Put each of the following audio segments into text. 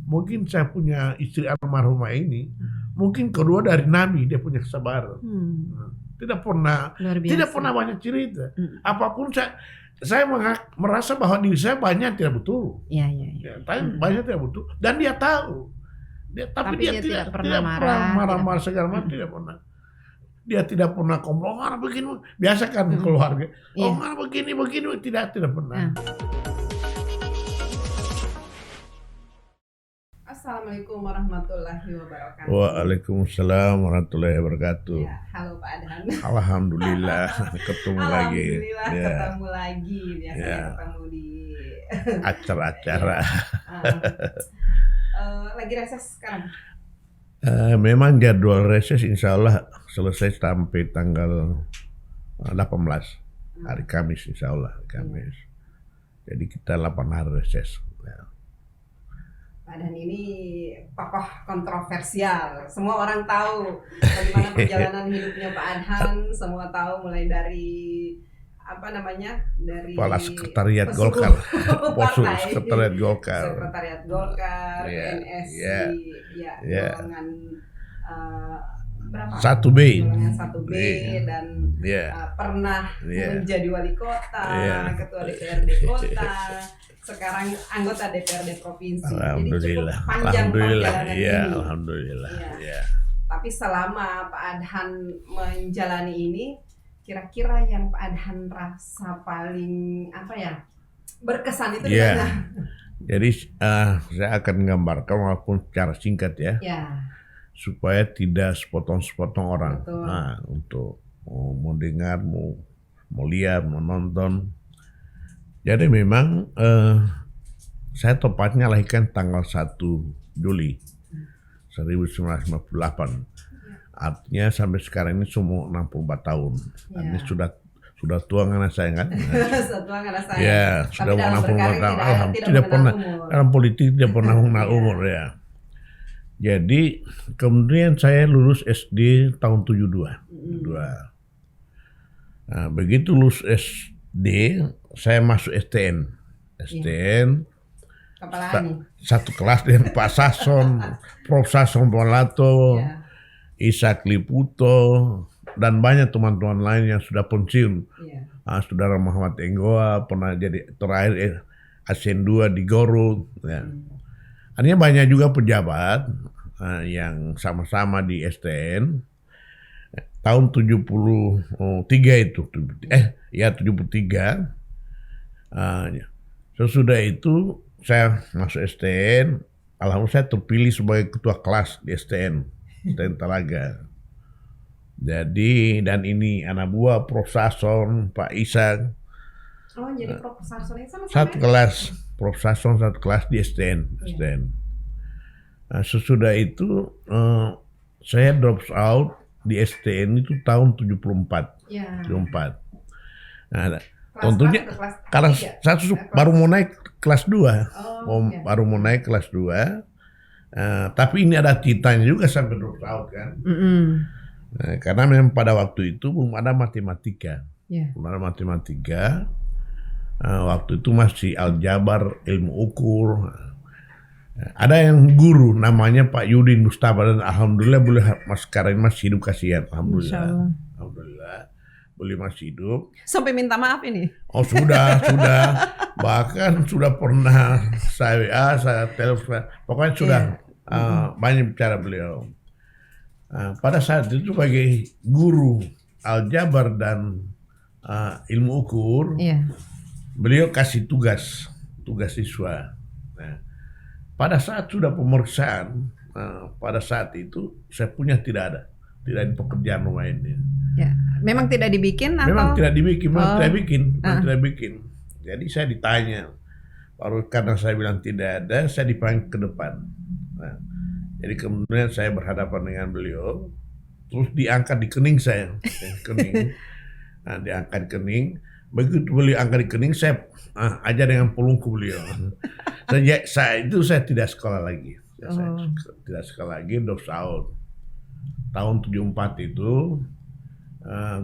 mungkin saya punya istri almarhumah ini, mungkin kedua dari Nabi dia punya kesabaran. Tidak pernah Luar tidak biasa. pernah banyak cerita. Apapun saya merasa bahwa diri saya banyak tidak betul. Iya. Ya, tapi banyak tidak betul dan dia tahu. Tapi dia tidak pernah marah-marah segala macam, tidak pernah. Dia tidak pernah komplain, marah begini. Biasa kan keluarga. Oh, marah begini, tidak pernah. Assalamualaikum warahmatullahi wabarakatuh. Waalaikumsalam warahmatullahi wabarakatuh. Ya, halo Pak Adhan. Alhamdulillah ketemu lagi. Alhamdulillah ketemu lagi. Biasanya ketemu di acara-acara. Lagi reses sekarang. Memang jadwal reses insya Allah selesai sampai tanggal 18 hari Kamis, insya Allah Kamis. Jadi kita 8 hari reses. Ya. Pak Adhan ini tokoh kontroversial. Semua orang tahu bagaimana perjalanan hidupnya Pak Adhan. Semua tahu mulai dari dari Kepala Sekretariat Golkar, Sekretariat Golkar, PNS golongan berapa? 1B. Golongan 1B dan pernah menjadi wali kota, ketua DPRD kota, sekarang anggota DPRD provinsi. Alhamdulillah. Jadi cukup panjang perjalanan ini. Alhamdulillah. Ya. Tapi selama Pak Adhan menjalani ini, kira-kira yang Pak Adhan rasa paling berkesan itu gimana? Jadi saya akan menggambarkan walaupun secara singkat ya. Supaya tidak sepotong-sepotong orang. Nah, untuk mau dengar, mau lihat, mau nonton. Jadi memang saya tepatnya lahirkan tanggal 1 Juli 1958. Artinya sampai sekarang ini umur 64 tahun. Ini sudah tua anak saya kan? Tua anak saya. Ya, sudah mau 64 tahun. Alhamdulillah tidak pernah dalam politik tidak pernah mengenal umur ya. Jadi kemudian saya lulus SD tahun 72. Nah, begitu lulus SD, saya masuk STN. Satu kelas dengan Pak Sason, Prof. Sason Polato, Ishak Liputo, dan banyak teman-teman lain yang sudah pensiun. Saudara Muhammad Enggoa pernah jadi terakhir ASN 2 di Goro. Artinya banyak juga pejabat yang sama-sama di STN. Tahun 73 itu. 73. Sesudah itu saya masuk STN. Alhamdulillah saya terpilih sebagai ketua kelas di STN Talaga. Jadi dan ini anak buah Prof. Sason, Pak Ishak. Oh, jadi Prof. Sason itu sama-sama. Satu kelas, Prof. Sason satu kelas di STN. Nah, sesudah itu saya drop out di STN itu tahun 74. 74. Nah, tentunya karena saya baru mau naik kelas 2. Baru mau naik kelas 2. Tapi ini ada ceritanya juga sampai drop out kan. Nah, karena memang pada waktu itu belum ada matematika. Belum ada matematika. Waktu itu masih aljabar, ilmu ukur. Ada yang guru namanya Pak Yudin Mustafa dan alhamdulillah boleh sekarang masih hidup, kasihan. Alhamdulillah boleh masih hidup. Sampai minta maaf ini. Oh sudah. Bahkan sudah pernah saya telepon. Pokoknya sudah banyak bicara beliau. Pada saat itu sebagai guru aljabar dan ilmu ukur, beliau kasih tugas siswa. Nah, pada saat sudah pemeriksaan, pada saat itu saya punya tidak ada pekerjaan rumah ini. Memang tidak dibikin atau? Memang tidak dibikin. Jadi saya ditanya, baru karena saya bilang tidak ada, saya dipanggil ke depan. Nah, jadi kemudian saya berhadapan dengan beliau, terus diangkat di kening saya, Nah, diangkat kening. Begitu beliau angkat di kening, saya ajar dengan pelungku beliau. Saya tidak sekolah lagi. Tidak sekolah lagi, drop out. Tahun 74 itu,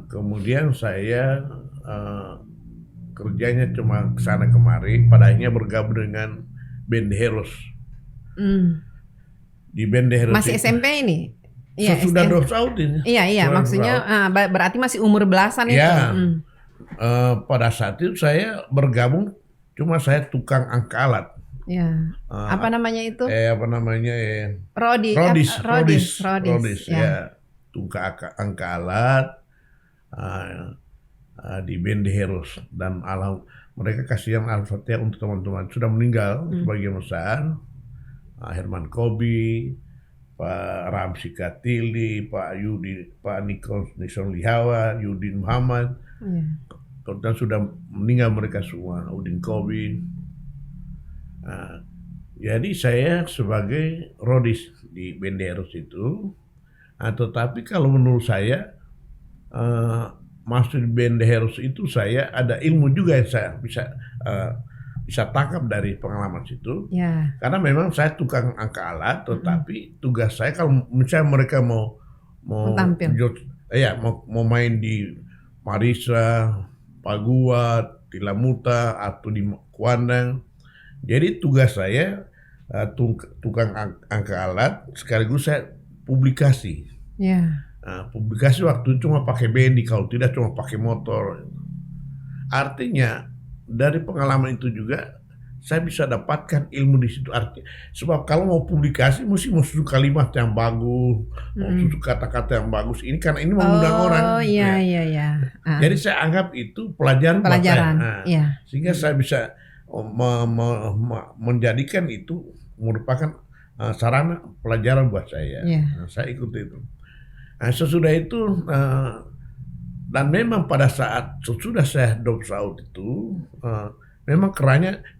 kemudian saya kerjanya cuma kesana kemari, pada akhirnya bergabung dengan Band Heroes. Di Bendeheros. Masih SMP ini? Iya, sudah drop out ini. Iya, maksudnya berarti masih umur belasan itu. Ya, pada saat itu saya bergabung, cuma saya tukang angka alat. Ya. Apa namanya itu? Rodis. Ya. Ya. Tukang angka alat di Bendeheros, dan mereka kasihan Al-Fatihah untuk teman-teman sudah meninggal sebagian besar. Herman Kobi, Pak Ramsi Katili, Pak Yudi, Pak Nison Lihawa, Yudin Muhammad, dan sudah meninggal mereka semua, Udin Kobi. Jadi saya sebagai Rodis di Bendeheros itu, tetapi kalau menurut saya masuk di Bendeheros itu saya ada ilmu juga yang saya bisa tangkap dari pengalaman situ. Ya. Karena memang saya tukang angka alat, tetapi tugas saya kalau misalnya mereka mau tampil, mau main di Marisa, Paguat, Tilamuta atau di Kuandang, jadi tugas saya tukang angka alat sekaligus saya publikasi. Ya. Publikasi waktu itu cuma pakai bendi, kalau tidak cuma pakai motor. Artinya dari pengalaman itu juga saya bisa dapatkan ilmu di situ. Artinya, sebab kalau mau publikasi mesti mau susun kalimat yang bagus, mau susun kata-kata yang bagus. Ini karena ini mengundang orang. Oh iya. Jadi saya anggap itu pelajaran. Buat saya. Sehingga saya bisa menjadikan itu merupakan sarana pelajaran buat saya. Saya ikut itu. Sesudah itu dan memang pada saat sudah saya drop out itu, memang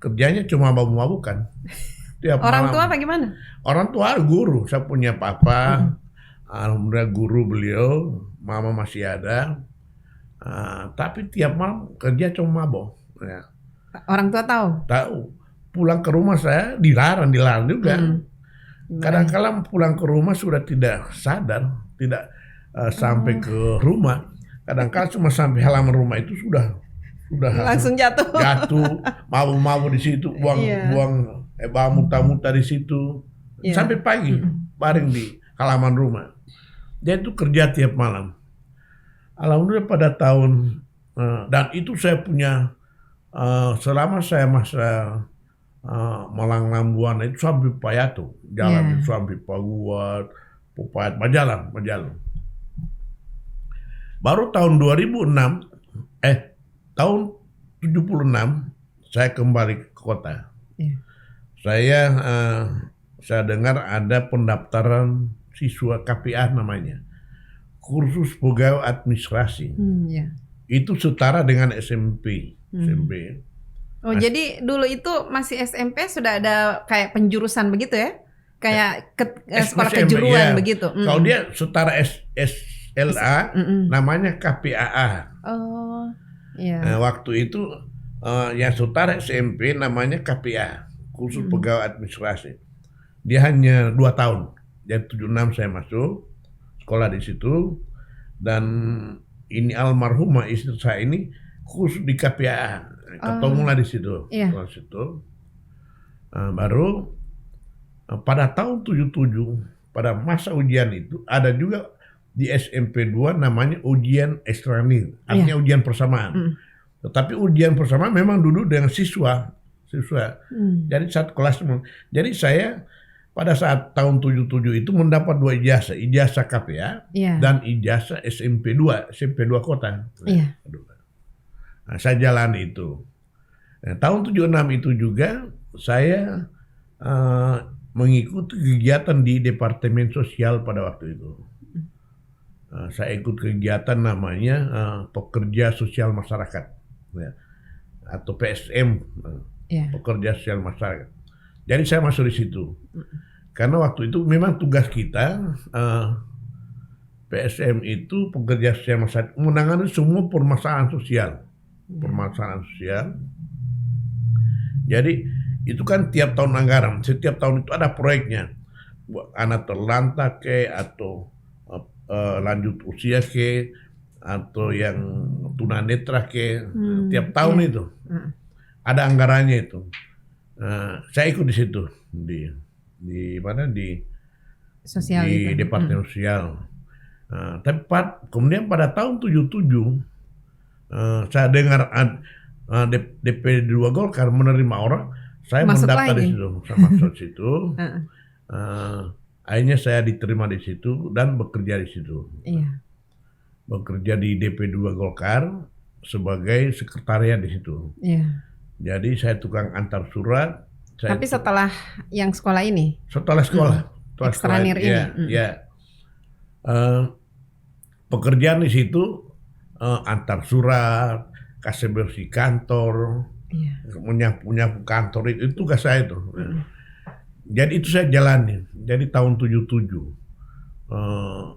kerjanya cuma mabuk-mabukan. Orang tua apa gimana? Orang tua guru, saya punya papa, alhamdulillah guru beliau, mama masih ada, tapi tiap malam kerja cuma mabuk. Ya. Orang tua tahu? Tahu. Pulang ke rumah saya dilarang juga. Kadang-kadang pulang ke rumah sudah tidak sadar, tidak sampai ke rumah. Kadang-kadang cuma sampai halaman rumah itu sudah langsung jatuh, mabuk-mabuk di situ, buang muta-muta di situ, sampai pagi baring di halaman rumah. Dia itu kerja tiap malam. Alhamdulillah pada tahun dan itu saya punya selama saya masa Malang Lambuana itu sampai Payatu, jalan itu sampai Paguat, Pupayat, Majalan. Baru tahun 2006, tahun 76 saya kembali ke kota. Saya dengar ada pendaftaran siswa KPA namanya, kursus pegawai administrasi. Itu setara dengan SMP. Oh, jadi dulu itu masih SMP sudah ada kayak penjurusan begitu ya? Kayak sekolah kejuruan begitu. Kalau dia setara SLA, namanya KPAA. Oh, iya. Nah, waktu itu yang setara SMP namanya KPA, kursus pegawai administrasi. Dia hanya 2 tahun. Jadi 76 saya masuk sekolah di situ, dan ini almarhumah istri saya ini kursus di KPAA. Ketemulah di situ. Baru pada tahun 77 pada masa ujian itu ada juga di SMP 2 namanya ujian ekstranis, artinya ujian persamaan. Tetapi ujian persamaan memang duduk dengan siswa. Jadi satu kelas semua. Jadi saya pada saat tahun 77 itu mendapat 2 ijazah KPA dan ijazah SMP 2 kota. Nah, saya jalan itu. Nah, tahun 76 itu juga saya mengikuti kegiatan di Departemen Sosial pada waktu itu. Saya ikut kegiatan namanya Pekerja Sosial Masyarakat, atau PSM, Pekerja Sosial Masyarakat. Jadi saya masuk di situ. Karena waktu itu memang tugas kita PSM itu Pekerja Sosial Masyarakat menangani semua permasalahan sosial. Jadi itu kan tiap tahun anggaran, setiap tahun itu ada proyeknya, anak terlantar atau lanjut usia atau yang tunanetra tiap tahun itu ada anggarannya itu. Saya ikut di situ di mana di Sosial di itu. Departemen Sosial. Tapi kemudian pada tahun 77 saya dengar DPD 2 Golkar menerima orang, saya Masuk mendaftar lagi. di situ, saya masuk situ. Akhirnya saya diterima di situ dan bekerja di situ. Iya. Bekerja di DP 2 Golkar sebagai sekretariat di situ. Iya. Jadi saya tukang antar surat. Tapi setelah yang sekolah ini? Setelah sekolah. Ekstranir ini. Ya. Pekerjaan di situ antar surat, kasih bersih kantor, menyapu kantor, itu tugas saya itu. Jadi itu saya jalani. Jadi tahun 77.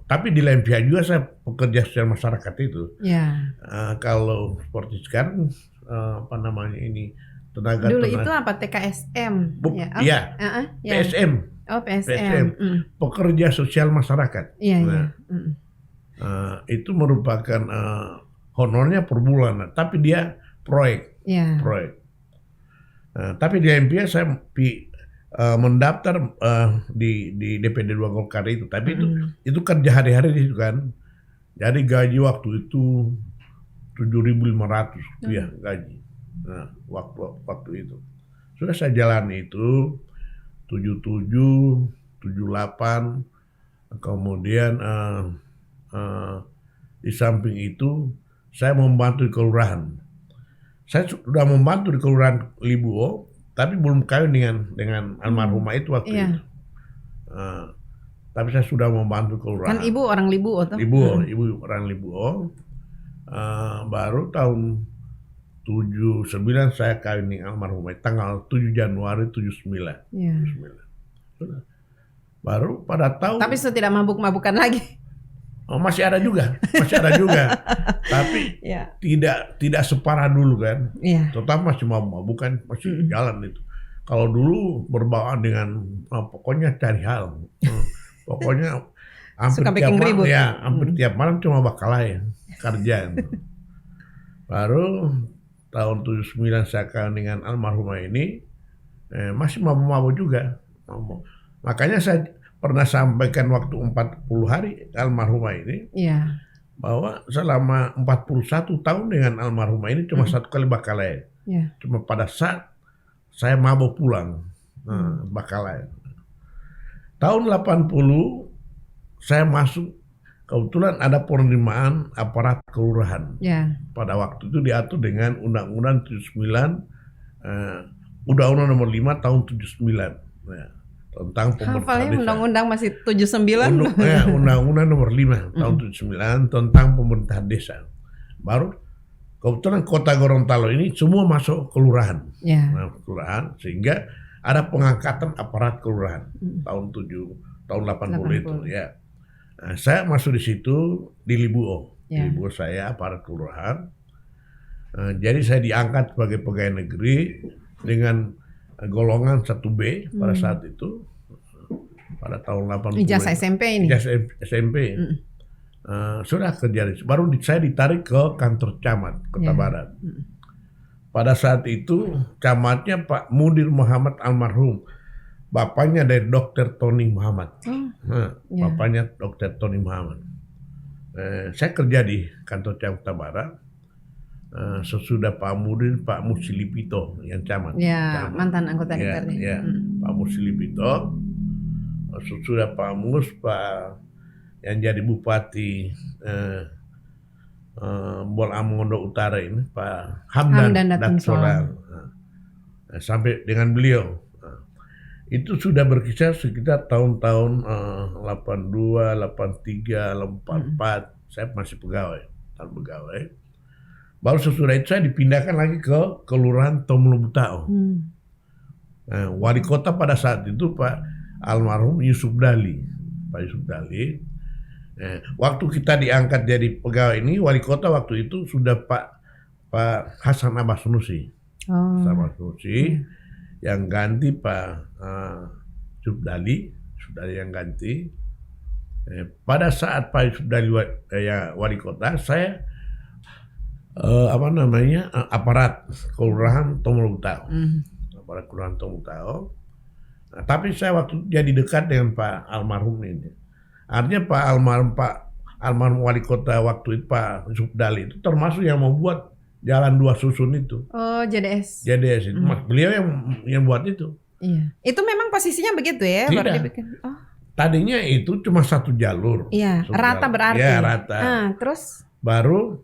Tapi di lain pihak juga saya pekerja sosial masyarakat itu. Ya. Kalau seperti sekarang apa namanya ini tenaga. Dulu itu apa TKSM? Iya. PSM. Oh PSM. Pekerja sosial masyarakat. Iya. Itu merupakan honornya per bulan, tapi dia proyek. Iya. Proyek. Tapi di MPA saya mendaftar di DPD 2 Golkar itu, tapi itu kerja hari-hari di situ kan. Jadi gaji waktu itu 7.500 ya gaji. Nah, waktu itu sudah saya jalani itu 77, 78, kemudian di samping itu saya membantu di kelurahan. Saya sudah membantu di kelurahan Libuo, tapi belum kawin dengan almarhumah itu waktu itu. Tapi saya sudah membantu kelurahan. Kan ibu orang Libuo toh? Ibu orang Libuo. Baru tahun 79 saya kawin dengan almarhumah tanggal 7 Januari 79. Iya. Baru pada tahun. Tapi sudah tidak mabuk-mabukan lagi. Masih ada juga. Tapi tidak separah dulu kan. Tetap masih bukan masih jalan itu. Kalau dulu berbauan dengan pokoknya cari hal. Pokoknya hampir tiap malam hampir tiap malam cuma bakalain kerjaan. Baru tahun 79 saya kawin dengan almarhumah ini masih mabuk-mabuk juga. Makanya saya pernah sampaikan waktu 40 hari almarhumah ini bahwa selama 41 tahun dengan almarhumah ini cuma satu kali bakalain. Cuma pada saat saya mabuk pulang bakalain. Tahun 80 saya masuk, kebetulan ada penerimaan aparat kelurahan. Pada waktu itu diatur dengan Undang-Undang 79, Undang-Undang nomor 5 tahun 79. Tentang pemerintahan desa. Undang-undang masih 79. Undang-Undang nomor 5 tahun 79 tentang pemerintahan desa. Baru kebetulan kota Gorontalo ini semua masuk kelurahan. Kelurahan, sehingga ada pengangkatan aparat kelurahan tahun 80 itu ya. Nah, saya masuk di situ di Libuo. Libuo saya aparat kelurahan. Jadi saya diangkat sebagai pegawai negeri dengan golongan 1B pada saat itu, pada tahun 80. Ijazah SMP ini? Ijazah SMP. Sudah kerja di situ. Baru saya ditarik ke kantor camat Kota Barat. Pada saat itu camatnya Pak Mudir Muhammad almarhum. Bapaknya dari Dr. Tony Muhammad. Bapaknya Dr. Tony Muhammad. Saya kerja di kantor camat Kota Barat. Sesudah Pak Mudir, Pak Musilipito yang camat. Camat. Mantan anggota DPRD. Pak Musilipito. Sesudah Pak Mus, Pak yang jadi Bupati Bol Amongondo Utara ini, Pak Hamdan Datsolar. Sampai dengan beliau. Itu sudah berkisar sekitar tahun-tahun 82, 83, 84. Saya masih pegawai. Baru sesudah itu saya dipindahkan lagi ke Kelurahan Tomlo Butao. Wali kota pada saat itu Pak almarhum Yusuf Dali. Pak Yusuf Dali. Waktu kita diangkat jadi pegawai ini, wali kota waktu itu sudah Pak Hasan Abbas Nusi. Yang ganti Pak Yusuf Dali yang ganti. Pada saat Pak Yusuf Dali wali kota, saya aparat kelurahan Tomlo Butao. Aparat kelurahan Tomlo Butao. Nah, tapi saya waktu jadi dekat dengan Pak almarhum ini. Artinya Pak almarhum wali kota waktu itu Pak Supdali itu termasuk yang membuat jalan dua susun itu. Oh, JDS. JDS itu, beliau yang buat itu. Iya. Itu memang posisinya begitu ya? Tidak. Baru dibikin. Oh. Tadinya itu cuma satu jalur. Iya, rata berarti. Ya, rata. Terus? Baru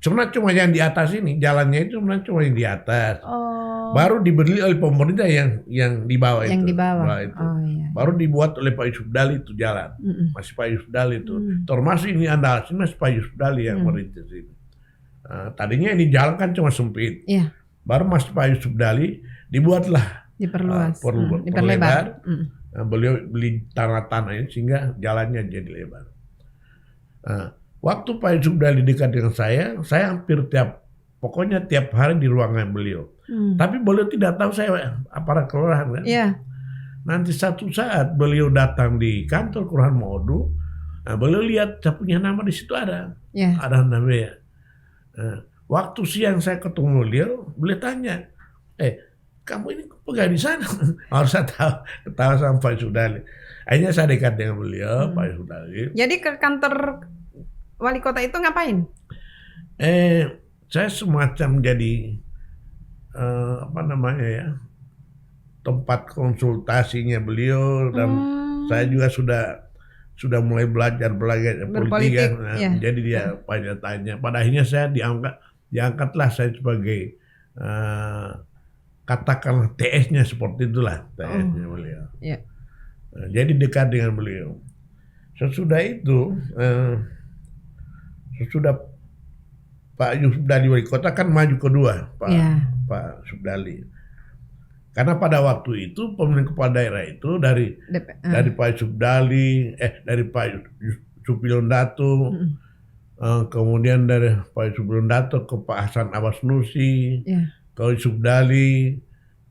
sebenarnya cuma yang di atas ini, jalannya itu sebenarnya cuma yang di atas. Oh. Baru dibeli oleh pemerintah yang di bawah itu. Yang di bawah. Itu. Oh, iya. Baru dibuat oleh Pak Yusuf Dali itu jalan. Masih Pak Yusuf Dali itu. Termasuk ini Andalas, masih Pak Yusuf Dali yang merintis ini. Tadinya ini jalan kan cuma sempit. Iya. Baru masih Pak Yusuf Dali dibuatlah. Diperluas. Diperlebar. Beliau beli tanah-tanah ini sehingga jalannya jadi lebar. Waktu Pak Yusuf Dali dekat dengan saya hampir pokoknya tiap hari di ruangan beliau. Tapi beliau tidak tahu saya aparat kelurahan kan. Iya. Nanti satu saat beliau datang di kantor Kelurahan Modu, beliau lihat saya punya nama di situ ada. Iya. Ada namanya. Waktu siang saya ketemu beliau tanya, kamu ini pegawai di sana? Harus saya tahu sama Pak Yusuf Dali. Akhirnya saya dekat dengan beliau, Pak Yusuf Dali. Jadi ke kantor wali kota itu ngapain? Saya semacam jadi tempat konsultasinya beliau dan saya juga sudah mulai belajar politik kan. Jadi dia tanya. Pada akhirnya saya diangkatlah saya sebagai katakanlah TS-nya seperti itulah TS-nya beliau. Yeah. Jadi dekat dengan beliau. Sesudah itu, sesudah Pak Yusuf Dali wali kota kan maju kedua, Pak Supdali. Karena pada waktu itu pemilihan kepala daerah itu dari Pak Yusuf Dali, dari Pak Supilon Dato, kemudian dari Pak Supilon Dato ke Pak Hasan Abbas Nursi. Ke Yusuf Dali,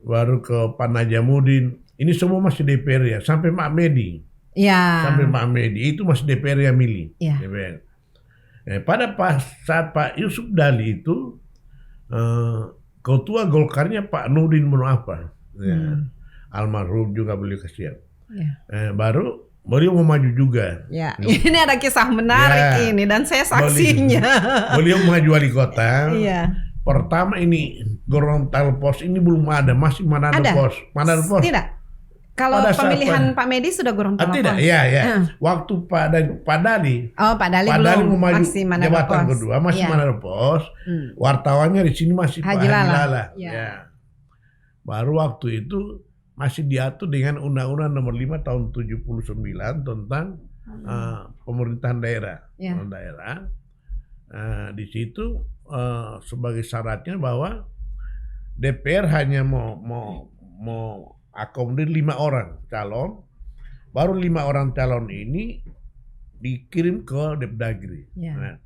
baru ke Pak Najamuddin. Ini semua masih DPR ya, sampai Mak Medi. Ya. Sampai Mak Medi itu masih DPR yang milih. Ya. DPR. Pada saat Pak Yusuf Dali itu, ketua Golkarnya Pak Nurdin Munafa. Almarhum juga beliau kasihan. Baru beliau mau maju juga. Ya. Ini ada kisah menarik ini dan saya saksinya. Beliau maju wali kota. Iya. Pertama ini Gorontalo Pos ini belum ada, masih Manado Pos. Manado Pos. Tidak. Kalau pemilihan Pak Medi sudah Gorontalo Pos. Tidak, ya. Waktu Pak Dali. Oh, Pak Dali belum. Mau maju masih Manado jabatan Pos. kedua, masih Manado Pos. Wartawannya di sini masih Pak Haji Lala. Ya. Baru waktu itu masih diatur dengan Undang-Undang Nomor 5 Tahun 79 tentang pemerintahan daerah. Di situ sebagai syaratnya bahwa DPR hanya mau akomodir 5 orang calon, baru 5 orang calon ini dikirim ke Depdagri. Nah,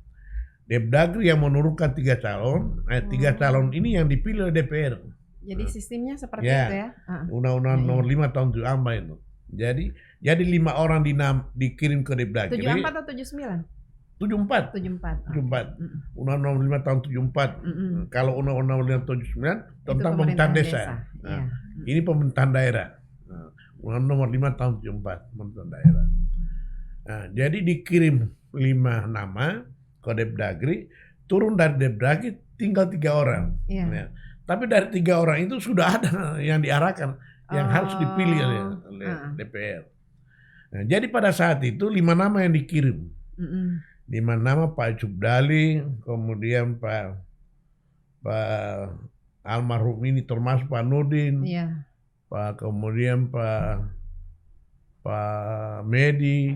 Depdagri yang menurunkan 3 calon, 3 calon ini yang dipilih oleh DPR. Jadi sistemnya seperti itu ya? Undang-Undang Nomor 5 Tahun 74 itu. Jadi 5 orang dikirim ke Depdagri. 74 atau 79? 74. Undang-Undang Nomor 5 Tahun 74. Kalau Undang-Undang Nomor 5 Tahun 79 tentang pemerintahan desa. Ini pemerintahan daerah. Undang-Undang Nomor 5 Tahun 74 pemerintahan daerah. Jadi dikirim 5 nama ke Depdagri, turun dari Depdagri tinggal 3 orang. Tapi dari 3 orang itu sudah ada yang diarahkan yang harus dipilih oleh DPR. Jadi pada saat itu 5 nama yang dikirim. 5 nama Pak Yusuf Dali, kemudian Pak almarhum ini termasuk Pak Nurdin, kemudian Pak Medi,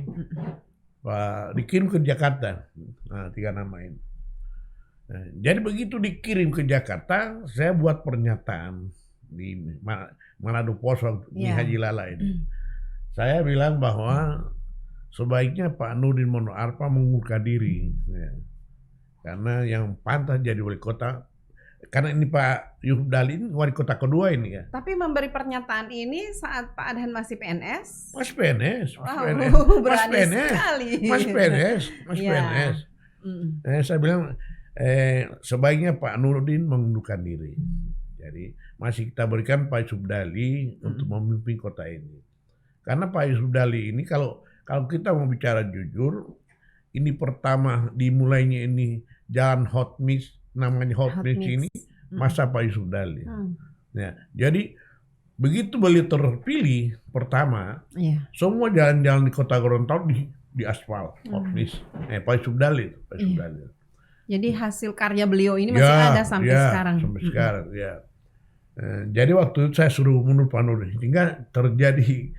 dikirim ke Jakarta. Nah, 3 nama ini. Jadi begitu dikirim ke Jakarta, saya buat pernyataan di Manado Pos di Haji Lala ini. Saya bilang bahwa sebaiknya Pak Nurdin Monoarfa mengundurkan diri, karena yang pantas jadi wali kota, karena ini Pak Yusuf Dali ini wali kota kedua ini ya. Tapi memberi pernyataan ini saat Pak Adhan masih PNS? Masih PNS. Saya bilang sebaiknya Pak Nurdin mengundurkan diri. Jadi masih kita berikan Pak Yusuf Dali untuk memimpin kota ini. Karena Pak Yusuf Dali ini kalau kita mau bicara jujur, ini pertama dimulainya ini jalan Hot Mix, namanya Hot Mix ini masa Pak Yusuf Dali. Ya, jadi begitu beliau terpilih pertama, semua jalan-jalan di Kota Gorontalo di aspal Hot Mix. Pak Yusuf Dali. Jadi hasil karya beliau ini masih ada sampai sekarang. Sampai sekarang, ya. Jadi waktu itu saya suruh mundur Pak Nurdin, hingga terjadi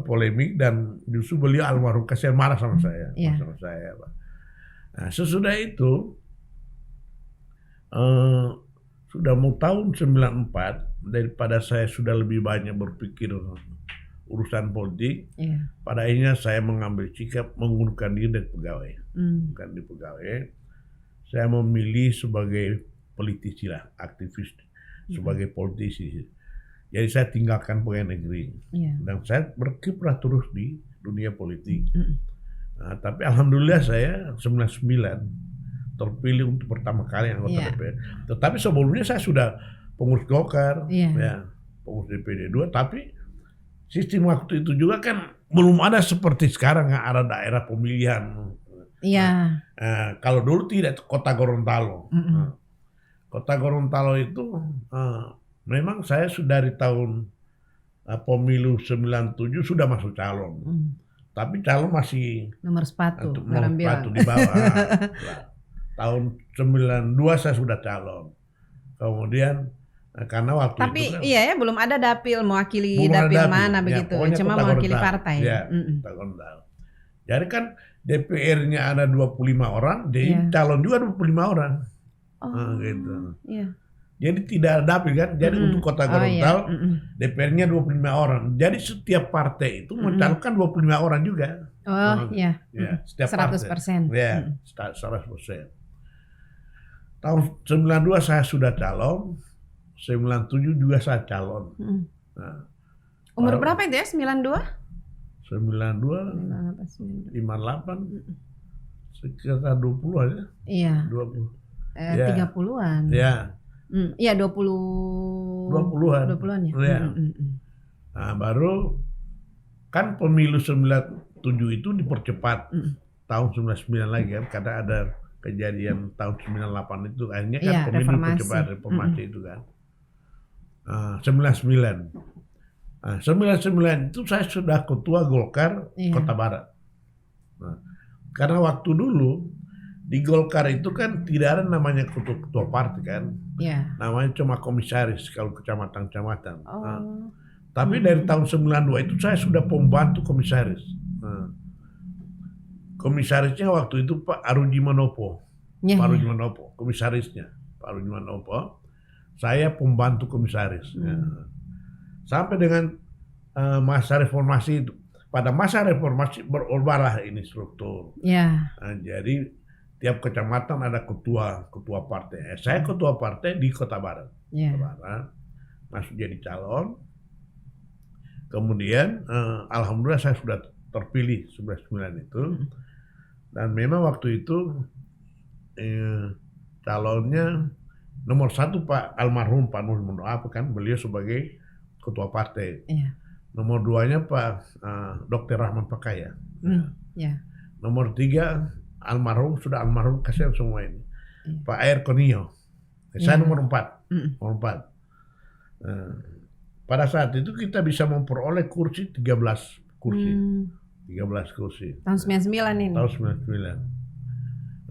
polemik dan justru beliau almarhum kasihan marah sama saya, Pak. Nah, sesudah itu sudah mau tahun 94, daripada saya sudah lebih banyak berpikir urusan politik, pada akhirnya saya mengambil sikap mengundurkan diri dari pegawai, bukan di pegawai. Saya memilih sebagai politisi lah, aktivis, sebagai politisi. Jadi saya tinggalkan pegawai negeri dan saya berkiprah terus di dunia politik. Nah, tapi alhamdulillah saya 99 terpilih untuk pertama kali anggota DPR. Tetapi sebelumnya saya sudah pengurus Golkar, pengurus DPD 2. Tapi sistem waktu itu juga kan belum ada seperti sekarang, nggak ada daerah pemilihan. Kalau dulu tidak, Kota Gorontalo. Kota Gorontalo itu memang saya sudah dari tahun pemilu 97 sudah masuk calon. Tapi calon masih nomor sepatu di bawah. Tahun 92 saya sudah calon. Kemudian karena waktu tapi itu kan, belum ada dapil mewakili dapil mana begitu, cuma mewakili partai. Jadi kan DPR-nya ada 25 orang, jadi calon juga 25 orang. Gitu. Jadi tidak ada dapil kan. Jadi untuk Kota Gorontalo DPR-nya 25 orang. Jadi setiap partai itu mencalonkan 25 orang juga. Setiap 100%. Partai. 100%. Tahun 92 saya sudah calon, 97 juga saya calon. Umur berapa itu ya? 92? 58, sekitar 20 aja. 20. 30-an. Iya 20-an ya. Nah, baru kan pemilu 97 itu dipercepat tahun 99 lagi kan, karena ada kejadian tahun 98 itu akhirnya kan pemilu dipercepat, reformasi itu kan. 99. Nah, 99 itu saya sudah ketua Golkar Kota Barat. Nah, karena waktu dulu di Golkar itu kan tidak ada namanya ketua partai kan, namanya cuma komisaris kalau kecamatan-kecamatan. Tapi dari tahun 92 itu saya sudah pembantu komisaris. Komisarisnya waktu itu Pak Aruji Manopo, Pak Aruji Manopo, komisarisnya Pak Aruji Manopo. Saya pembantu komisaris. Sampai dengan masa reformasi itu. Pada masa reformasi berubahlah ini struktur. Nah, jadi tiap kecamatan ada ketua partai. Saya ketua partai di Kota Barat. Kota Barat masuk jadi calon. Kemudian alhamdulillah saya sudah terpilih 99 itu. Dan memang waktu itu calonnya nomor 1 Pak almarhum Pak Nur Mondoape kan, beliau sebagai ketua partai. Nomor 2-nya Pak Dr. Rahman Pakaya. Nomor 3 sudah almarhum kasihan semua ini. Pak Air Konio. Saya nomor 4. Nomor 4. Pada saat itu kita bisa memperoleh kursi 13 kursi. 13 kursi. Tahun 99 ini. Tahun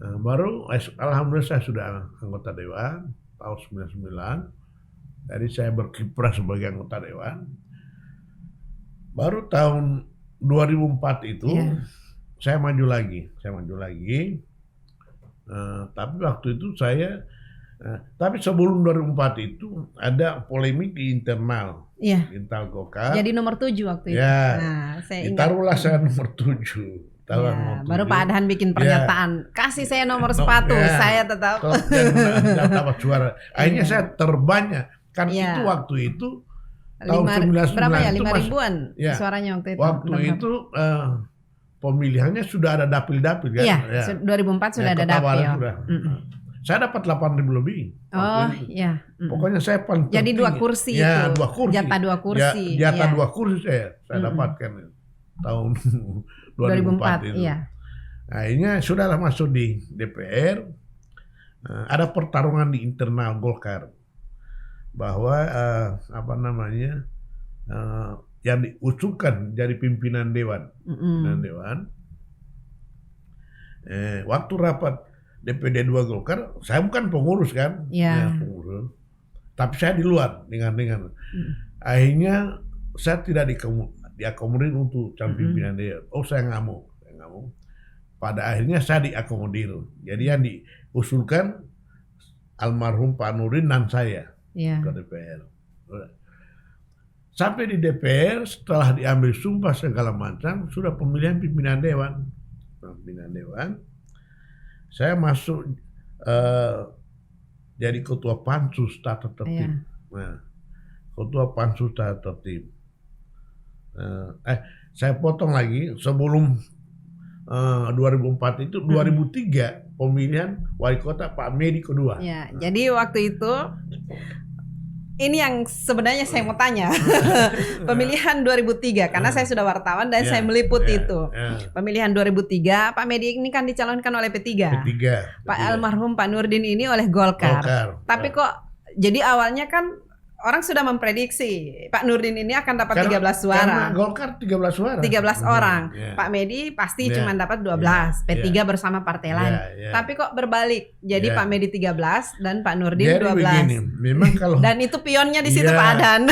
99. Baru alhamdulillah saya sudah anggota dewan tahun 99. Jadi saya berkiprah sebagai anggota dewan. Baru tahun 2004 itu saya maju lagi. Tapi waktu itu tapi sebelum 2004 itu ada polemik di internal Golkar. Jadi nomor 7 waktu itu. Nah, saya ingat. Ditaruhlah saya nomor 7. Baru Pak Adhan bikin pernyataan, kasih saya nomor sepatu, saya tetap dapat suara. Akhirnya saya terbanyak. Kan itu waktu itu tahun 99 berapa ya? 5 itu ribuan suaranya waktu itu. Waktu itu pemilihannya sudah ada dapil-dapil kan? 2004 sudah ada dapil. Saya dapat 8.000 lebih. Oh iya. Pokoknya saya paling Jadi tertinggi. 2 kursi ya, itu. 2 kursi. Jatah 2 kursi. Jatah 2 kursi saya dapatkan tahun 2004 itu. Iya. Akhirnya sudahlah masuk di DPR. Ada pertarungan di internal Golkar bahwa yang diusulkan dari pimpinan dewan. Waktu rapat DPD 2 Golkar, saya bukan pengurus kan, pengurus. Tapi saya di luar dengan akhirnya saya tidak diakomodir untuk pimpinan dewan. Oh saya nggak mau. Pada akhirnya saya diakomodir. Jadi yang diusulkan almarhum Pak Nurdin dan saya ke DPR. Sampai di DPR setelah diambil sumpah segala macam sudah pemilihan pimpinan dewan. Saya masuk jadi ketua pansus tata tertib. Ketua pansus tata tertib. Saya potong lagi sebelum 2004 itu 2003 pemilihan wali kota Pak Medi kedua. Ya, jadi waktu itu ini yang sebenarnya saya mau tanya. Pemilihan 2003 karena saya sudah wartawan dan saya meliput itu. Pemilihan 2003 Pak Medi ini kan dicalonkan oleh P3. Pak almarhum Pak Nurdin ini oleh Golkar. Tapi kok jadi awalnya kan orang sudah memprediksi Pak Nurdin ini akan dapat 13 suara. Karena Golkar 13 suara. 13 orang. Pak Medi pasti cuma dapat 12. P3 bersama partai lain. Tapi kok berbalik. Jadi Pak Medi 13 dan Pak Nurdin 12. Begini, memang kalau dan itu pionnya di situ Pak Adhan.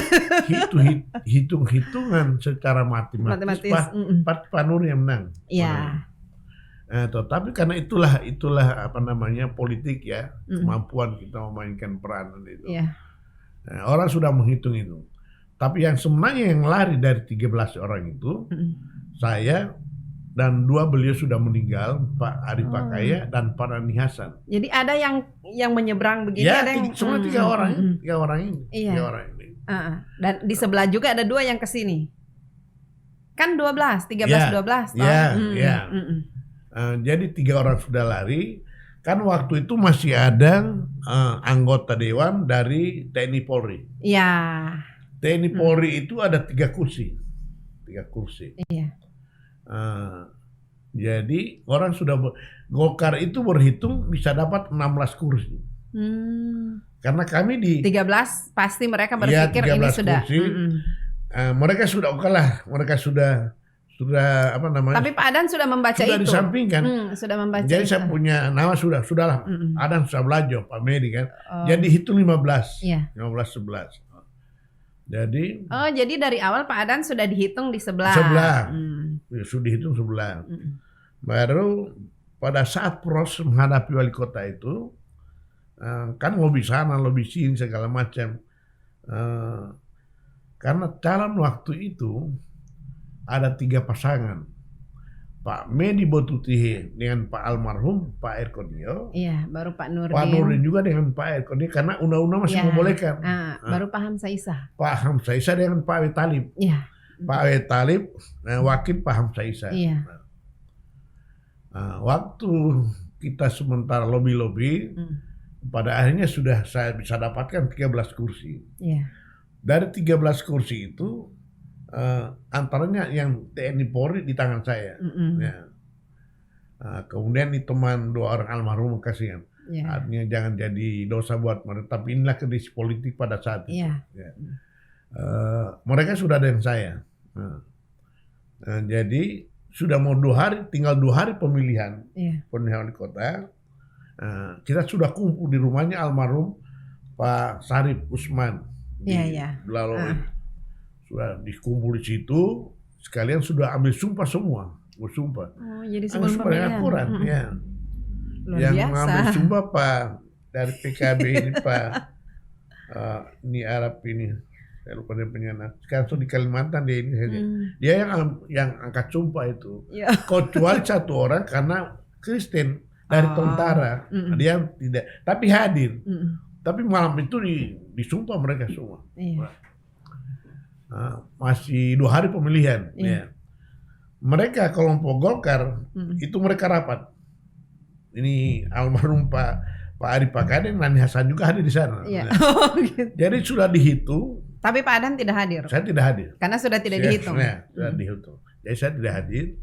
Hitung-hitungan secara matematis Pak Nurdin yang menang. Iya. Tetapi karena itulah politik ya, kemampuan kita memainkan peranan itu. Orang sudah menghitung itu. Tapi yang sebenarnya yang lari dari 13 orang itu, saya dan 2 beliau sudah meninggal, Pak Ari Pakaya dan Pak Rani Hasan. Jadi ada yang menyeberang begini, ada yang semua 3 orang, 3 orang ini. Iya. 3 orang ini. Dan di sebelah juga ada 2 yang ke sini. Kan 12, 13, 12. Iya. Jadi 3 orang sudah lari. Kan waktu itu masih ada anggota dewan dari TNI Polri. Iya. TNI Polri itu ada 3 kursi. 3 kursi. Iya. Jadi orang sudah Golkar itu berhitung bisa dapat 16 kursi. Karena kami di 13 pasti mereka berpikir ini sudah. Kursi, mereka sudah mereka sudah Tapi Pak Adhan sudah membaca sudah itu. Disampingkan. Sudah membaca. Jadi itu. saya punya nama sudahlah. Adhan sudah belajar Pak Medi kan. Jadi hitung 15. 15 11. Jadi jadi dari awal Pak Adhan sudah dihitung di sebelah. Sudah dihitung sebelah. Baru pada saat proses menghadapi wali kota itu kan lobby sana, lobby sini segala macam. Karena calon waktu itu ada 3 pasangan, Pak Medi Botutihe dengan Pak almarhum Pak Erkonio. Iya, baru Pak Nurdin. Pak Nurdin juga dengan Pak Erkonio karena undang-undang masih membolehkan. Baru Pak Hamzah Isa. Pak Hamzah Isa dengan Pak Awe Talib. Iya. Pak Awe Talib wakil Pak Hamzah Isa. Iya. Waktu kita sementara lobby-lobby, pada akhirnya sudah saya bisa dapatkan 13 kursi. Iya. Dari 13 kursi itu antaranya yang TNI Polri di tangan saya. Kemudian di teman 2 orang almarhum kasihan. Artinya jangan jadi dosa buat mereka. Tapi inilah kondisi politik pada saat itu. Mereka sudah ada yang saya. Jadi sudah mau 2 hari, tinggal 2 hari pemilihan wali kota. Kita sudah kumpul di rumahnya almarhum Pak Sarip Usman. Lalu sudah dikumpul di situ, sekalian sudah ambil sumpah semua, bersumpah. Jadi sebelum pemilihan. Akurat, Luar yang biasa. ambil sumpah Pak dari PKB ini Pak ini Arab ini, saya lupa dia penyanyi. Sekarang di Kalimantan dia ini saja. Dia yang angkat sumpah itu. Kecuali 1 orang karena Kristen dari tentara, dia tidak, tapi hadir. Tapi malam itu disumpah mereka semua. Masih 2 hari pemilihan. Mereka kelompok Golkar itu mereka rapat. Ini almarhum Pak Pak Ari Pakade, Nani Hasan juga hadir di sana. Iya. Nah, Gitu. jadi sudah dihitung. Tapi Pak Adhan tidak hadir. Saya tidak hadir. Karena sudah tidak Saya- dihitung. Sudah dihitung. Jadi saya tidak hadir.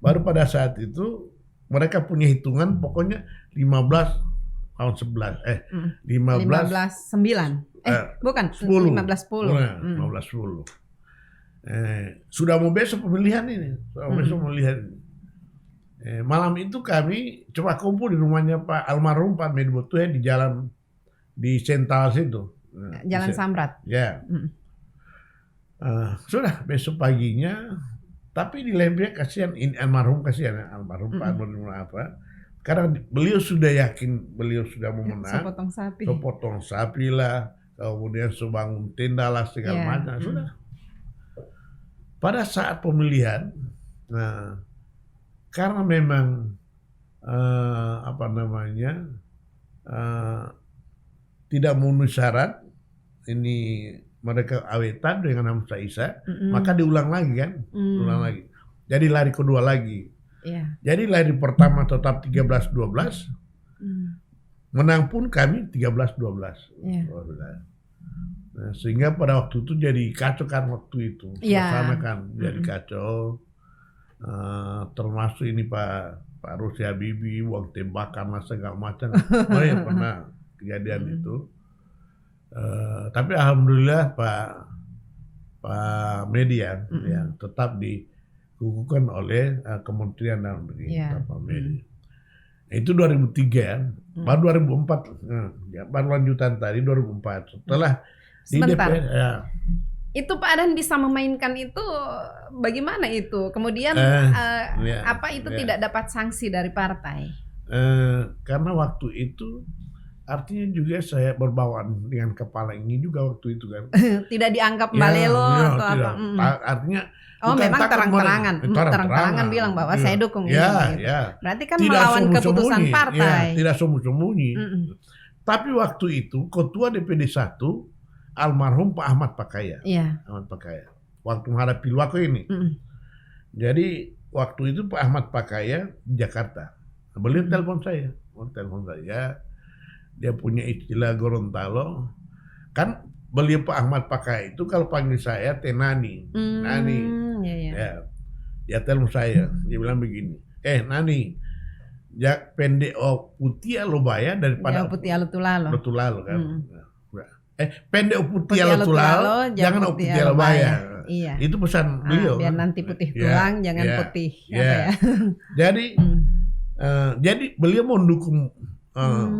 Baru pada saat itu mereka punya hitungan pokoknya 15 tahun 11. 15 15-9. Bukan 10. 15-10. 15-10. Sudah mau besok pemilihan ini. Sudah mau besok pemilihan ini. Malam itu kami coba kumpul di rumahnya Pak almarhum Pak Medi Botuhe di jalan di Sental situ. Jalan Samrat. Ya. Sudah besok paginya, tapi di Lembia kasihan ini almarhum Pak almarhum apa? Karena beliau sudah yakin beliau sudah mau menang. Sepotong sapi. Sepotong sapi lah, kemudian sebangun tenda lah segala macam. Sudah. Pada saat pemilihan, karena memang tidak memenuhi syarat, ini mereka awetan dengan Hamzah Isa, maka diulang lagi kan, ulang lagi. Jadi lari kedua lagi. Iya. Jadi lari pertama tetap 13-12, menang pun kami 13-12. Iya. Nah, sehingga pada waktu itu jadi kacau kan waktu itu, suasana kan jadi kacau. Termasuk ini Pak Rusli Habibie, uang tembakan lah segala macam. Ya pernah kejadian itu. Tapi alhamdulillah Pak Medi ya tetap dikukuhkan oleh Kementerian Dalam Negeri Pak Medi. Itu 2003 baru 2004 baru lanjutan tadi 2004 setelah di DPR ya. Itu Pak Adhan bisa memainkan itu bagaimana itu? Kemudian apa itu tidak dapat sanksi dari partai? Karena waktu itu artinya juga saya berbawaan dengan kepala ini juga waktu itu kan. Tidak dianggap balelo atau tidak. apa? Artinya memang terang-terangan bilang bahwa saya dukung ini. Berarti kan tidak melawan keputusan partai. Tidak sembunyi-sembunyi. Tapi waktu itu ketua DPD 1 almarhum Pak Ahmad Pakaya. Ahmad Pakaya. Waktu menghadapi Pilwako ini. Jadi waktu itu Pak Ahmad Pakaya di Jakarta. Beliau telepon saya. Dia punya istilah Gorontalo. Kan beliau Pak Ahmad Pakaya itu kalau panggil saya Nani. Nani. Ya. Dia telepon saya. Dia bilang begini. Nani. Pendek putih alubaya daripada putih alutulalo. Betulalo kan. Pendek putih alutulalo, jangan putih alubaya. Iya. Itu pesan beliau. Biar nanti putih tulang, jangan putih. Jadi beliau mendukung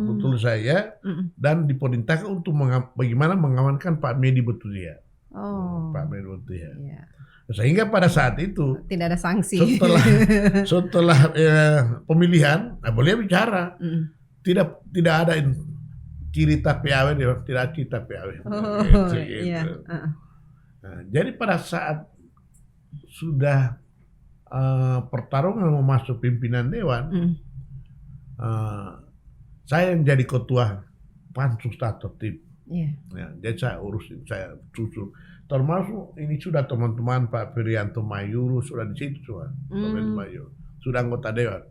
betul saya dan diperintahkan untuk bagaimana mengamankan Pak Medi Botuhe. Pak Medi Botuhe. Sehingga pada saat itu tidak ada sanksi. Setelah pemilihan, beliau bicara tidak ada cerita PAW, tidak cerita PAW. Gitu. Nah, jadi pada saat sudah pertarungan mau masuk pimpinan dewan, saya yang jadi ketua pansus tata tertib. Jadi saya urusin, saya susun. Termasuk ini sudah teman-teman Pak Firianto Mayuru sudah di situ semua, sudah anggota dewan.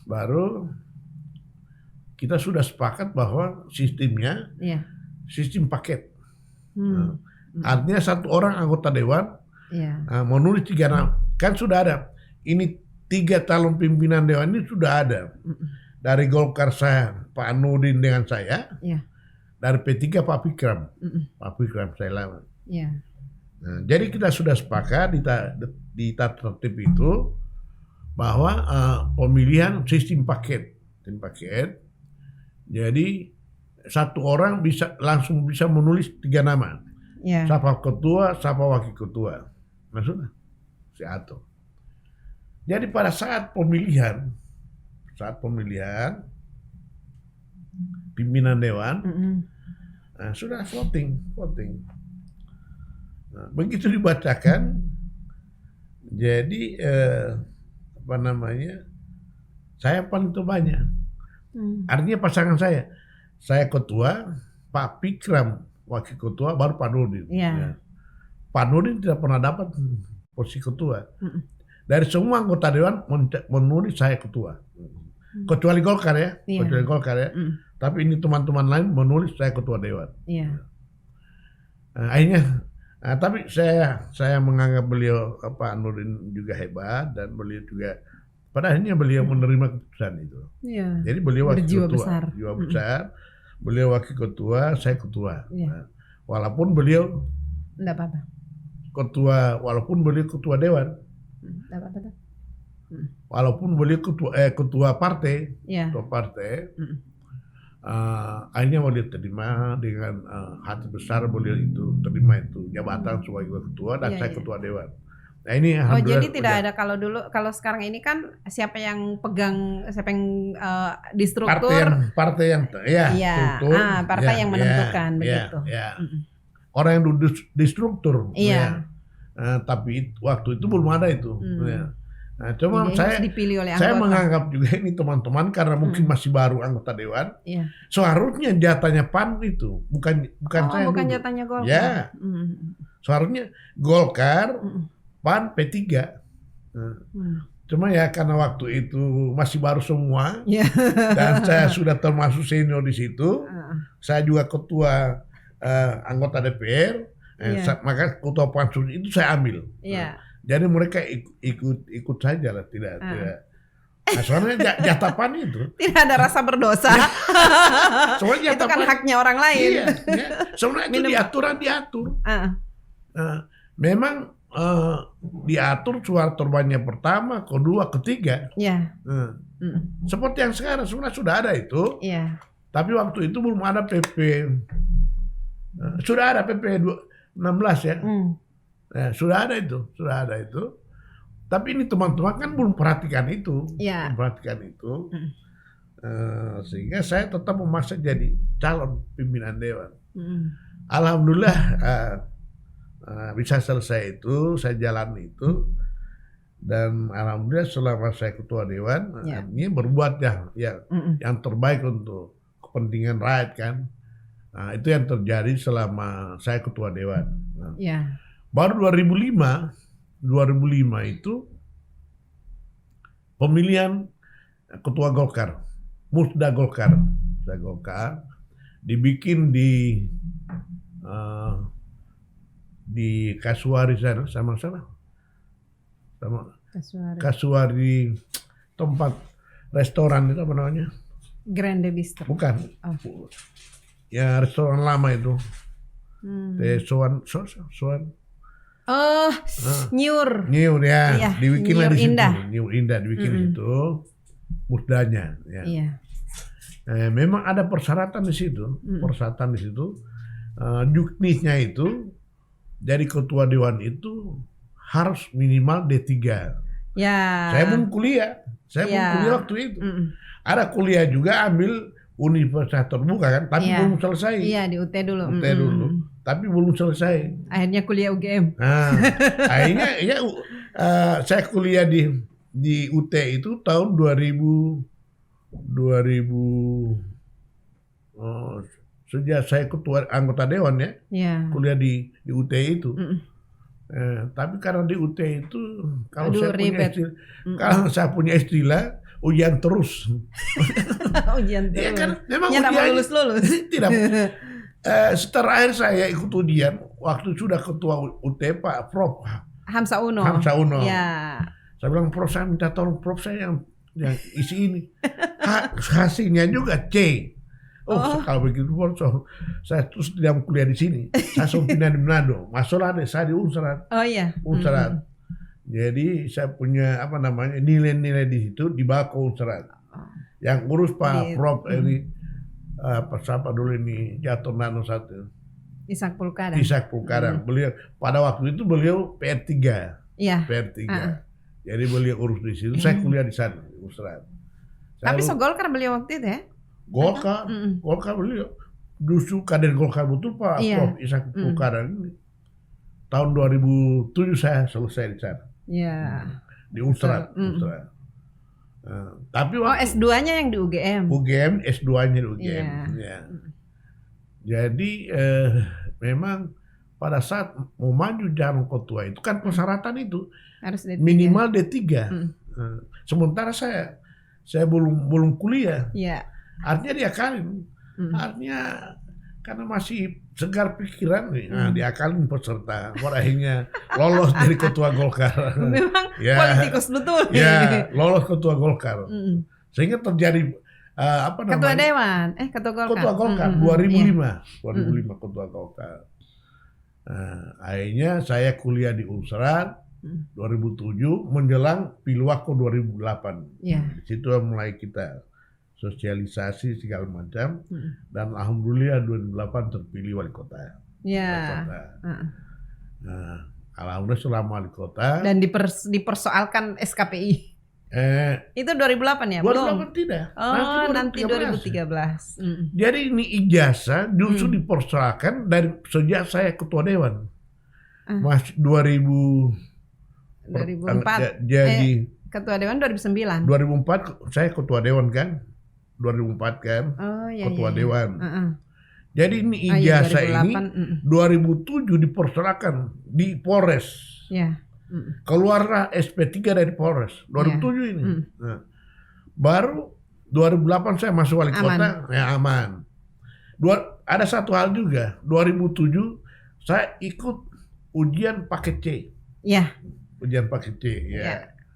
Baru kita sudah sepakat bahwa sistemnya sistem paket. Artinya satu orang anggota dewan menulis 3 nama. Kan sudah ada. Ini 3 calon pimpinan dewan ini sudah ada. Dari Golkar saya, Pak Nurdin dengan saya. Dari P3 Pak Fikram. Pak Fikram saya lawan. Nah, jadi kita sudah sepakat di tata tertib itu bahwa pemilihan sistem paket. Jadi satu orang langsung bisa menulis 3 nama. Siapa ketua, siapa wakil ketua. Nah sudah, saya atur. Jadi pada saat pemilihan pimpinan dewan, sudah voting. Nah, begitu dibacakan, jadi saya paling terbanyak. Artinya pasangan saya ketua, Pak Fikram wakil ketua, baru Pak Nurdin. Pak Nurdin tidak pernah dapat posisi ketua. Dari semua anggota dewan menulis saya ketua. Kecuali Golkar ya, Iya. kecuali Golkar ya. Tapi ini teman-teman lain menulis saya ketua dewan. Iya. Akhirnya, tapi saya menganggap beliau Pak Nurdin juga hebat dan beliau juga pada akhirnya beliau menerima keputusan itu. Iya. Jadi beliau wakil Berjiwa ketua, besar. jiwa besar. Beliau wakil ketua, saya ketua. Iya. Nah, walaupun beliau Enggak apa-apa. walaupun beliau ketua dewan, Enggak apa-apa. Tuh. walaupun beliau ketua partai, Iya. ketua partai, akhirnya beliau terima dengan hati besar, beliau itu terima itu jabatan sebagai ketua dan Iya, saya iya. ketua dewan. Nah ini Oh alhamdulillah jadi tidak udah ada kalau sekarang ini kan siapa yang pegang siapa yang di struktur partai yang ya Iya. struktur, Partai ya, yang menentukan ya, begitu. ya. Mm-mm. Orang yang duduk di struktur, Iya. ya. Tapi waktu itu belum ada itu. Ya. Nah, cuma Jadi saya harus dipilih oleh saya anggota. menganggap juga ini teman-teman karena mungkin masih baru anggota dewan, Iya. seharusnya jatahnya PAN itu bukan saya bukan duduk. jatahnya Golkar. Ya. Seharusnya Golkar, PAN, P3. Nah, cuma ya karena waktu itu masih baru semua Iya. dan saya sudah termasuk senior di situ, saya juga ketua anggota DPR, Iya. maka ketua pansus itu saya ambil. Iya. Jadi mereka ikut saja lah, tidak. Nah, soalnya jatah PAN itu, Tidak ada rasa berdosa. soalnya Itu jatah kan PAN, haknya orang lain. iya, ya. Sebenarnya itu diatur. Nah, memang diatur suara terbanyak pertama, kedua, ketiga. Iya. Seperti yang sekarang sebenarnya sudah ada itu, Iya. tapi waktu itu belum ada PP. Sudah ada PP 16 ya. Nah, sudah ada itu. Tapi ini teman-teman kan belum perhatikan itu, Iya. Sehingga saya tetap memaksa jadi calon pimpinan dewan. Alhamdulillah bisa selesai itu, saya jalani itu, dan alhamdulillah selama saya ketua dewan, artinya berbuat yang terbaik untuk kepentingan rakyat kan. Nah, itu yang terjadi selama saya ketua dewan. Nah, baru 2005 itu pemilihan ketua Golkar, Musda Golkar dibikin di Kasuari sana, sama Kasuari, tempat restoran itu apa namanya? Grande Bistro. Bukan. Ya restoran lama itu. Soan. Oh, Nyur ya, Iya, dibikin Nyur di situ. Indah. Nyur Indah dibikin di situ. Musdanya. Ya. Iya. Memang ada persyaratan di situ. Juknisnya itu dari ketua dewan itu harus minimal D3. Ya. Saya belum kuliah. Waktu itu. Ada kuliah juga ambil universitas terbuka kan, tapi belum selesai. Iya, di UT dulu. Tapi belum selesai. Akhirnya kuliah UGM. Nah, akhirnya saya kuliah di UT itu tahun 2000 sejak saya ketua anggota dewan ya, kuliah di UT itu. Tapi karena di UT itu kalau saya punya istilah ujian terus. Ujian terus. Iya kan, memang tidak mau lulus. Tidak. Terakhir saya ikut ujian waktu sudah ketua UT Pak Prof. Hamsa Uno. Ya. Saya bilang, Prof, saya minta tolong Prof, saya yang isi ini. Hasilnya juga C. Kalau begitu Prof, saya terus tidak kuliah di sini. Saya sudah pindah di Manado. Masalah saya di Unsrat. Oh iya. Unsrat. Jadi saya punya nilai-nilai di situ dibawa ke Unsrat. Yang urus Pak Prof ini siapa dulu ini jatuh nano satu. Ishak Pulkadang. Beliau pada waktu itu beliau PR3. Iya. PR3. Jadi beliau urus di situ. Saya kuliah di sana, di Unsrat. Tapi Golkar beliau waktu itu ya? Golkar beliau. Justru kader Golkar betul Pak Prof Ishak Pulkadang ini. Tahun 2007 saya selesai di sana. Iya. Di Unsrat. Tapi S2-nya yang di UGM. S2-nya di UGM. Ya. Jadi memang pada saat mau maju jalan ketua itu kan persyaratan itu harus D3. Minimal D3. Sementara saya saya belum kuliah. Iya. Artinya diakalin. Artinya karena masih segar pikiran nih, diakalin peserta. Akhirnya lolos dari ketua Golkar. Memang politikus betul. Ya, lolos ketua Golkar. Sehingga terjadi Ketua Dewan, ketua Golkar. Ketua Golkar 2005 ketua Golkar. Akhirnya saya kuliah di Unsrat 2007 menjelang Pilwako 2008. Di situ mulai kita sosialisasi segala macam dan alhamdulillah 2008 terpilih wali kota. Alhamdulillah selama wali kota dan dipersoalkan SKPI. Itu 2008 ya? 2008 belum? Tidak. Nanti 2013. Jadi ini ijazah justru dipersoalkan dari sejak saya ketua dewan. Masih 2004. Jadi ketua dewan 2009. 2004 saya ketua dewan kan? 2004 kan? Ketua dewan. Jadi ini ijazah 2008, ini 2007 dipersoalkan di Polres. Keluarlah SP3 dari Polres 2007 ini. Baru 2008 saya masuk wali kota, aman. Ada satu hal juga, 2007 saya ikut ujian paket C. Ujian paket C.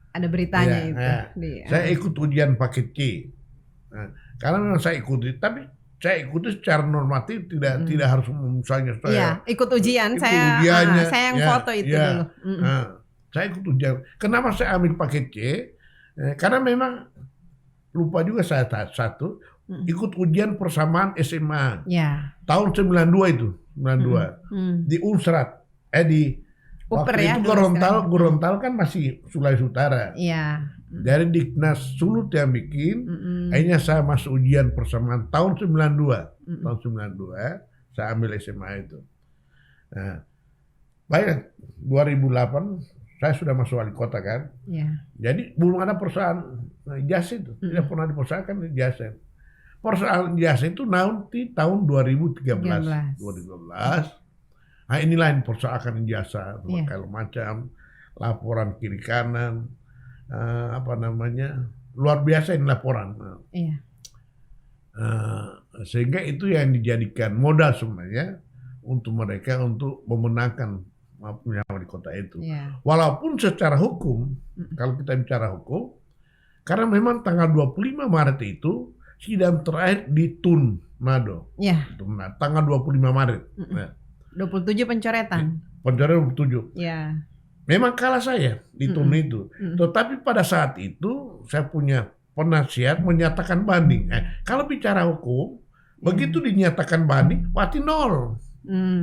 Ada beritanya itu. Saya ikut ujian paket C. Karena memang saya ikuti, tapi saya ikuti secara normatif, tidak harus misalnya saya ikut ujian. Saya yang foto itu dulu. Saya ikut ujian. Kenapa saya ambil paket C? Karena memang lupa juga saya satu ikut ujian persamaan SMA. Tahun 92 itu, 92 di Unsrat. Di Uper waktu itu Gorontalo kan masih Sulawesi Utara. Dari Diknas Sulut yang bikin. Akhirnya saya masuk ujian persamaan tahun 92. Tahun 92 saya ambil SMA itu. Baik, 2008 saya sudah masuk wali kota kan. Jadi belum ada persoalan ijazah itu. Tidak pernah dipersoalkan ijazah. Persoalan ijazah itu nanti tahun 2013. Nah inilah yang dipersoalkan ijazah. Kalau macam laporan kiri kanan. Luar biasa ini laporan. Sehingga itu yang dijadikan modal sebenarnya untuk mereka untuk memenangkan wali kota itu. Walaupun secara hukum, kalau kita bicara hukum, karena memang tanggal 25 Maret itu sidang terakhir di Tun Manado. Tanggal 25 Maret. 27 pencoretan. Pencoretan 27. Memang kalah saya di Tun itu. Tetapi pada saat itu saya punya penasihat menyatakan banding. Kalau bicara hukum, begitu dinyatakan banding, berarti nol.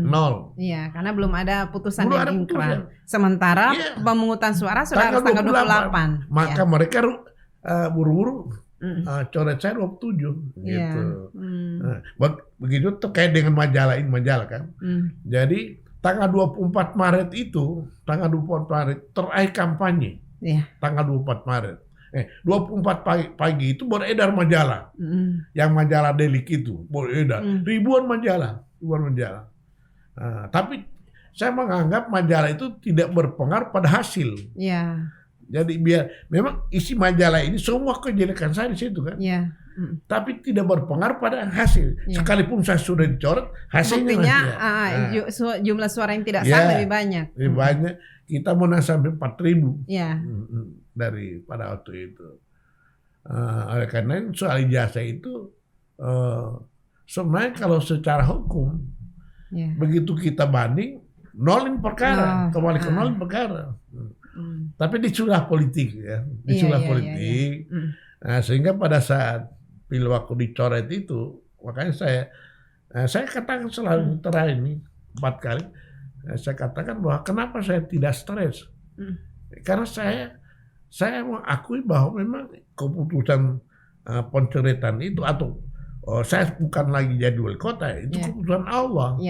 Nol. Karena belum ada putusan yang ingkrah. Sementara pemungutan suara sudah harus tanggal 28. Maka mereka buru-buru coret saya 27 gitu. Begitu tuh kayak dengan majalah kan. Jadi tanggal 24 Maret itu, tanggal 24 Maret terakhir kampanye. Tanggal 24 Maret. 24 pagi itu beredar majalah. Yang majalah Delik itu beredar. Ribuan majalah. Tapi saya menganggap majalah itu tidak berpengaruh pada hasil. Jadi memang isi majalah ini semua kejelekan saya di situ kan. Tapi tidak berpengaruh pada hasil. Sekalipun saya sudah dicoret, hasilnya jumlah suara yang tidak sah lebih banyak. Lebih banyak. Kita menang sampai 4.000 dari pada waktu itu. Oleh karena soal ijazah itu sebenarnya kalau secara hukum begitu kita banding nolin perkara, kembali ke nolin perkara. Tapi disulah politik ya, disulah politik. Nah, sehingga pada saat Pilwako dicoret itu, makanya saya katakan selalu terakhir ini 4 kali, saya katakan bahwa kenapa saya tidak stres? Karena saya mengakui bahwa memang keputusan pencoretan itu atau saya bukan lagi jadi wali kota, itu keputusan Allah.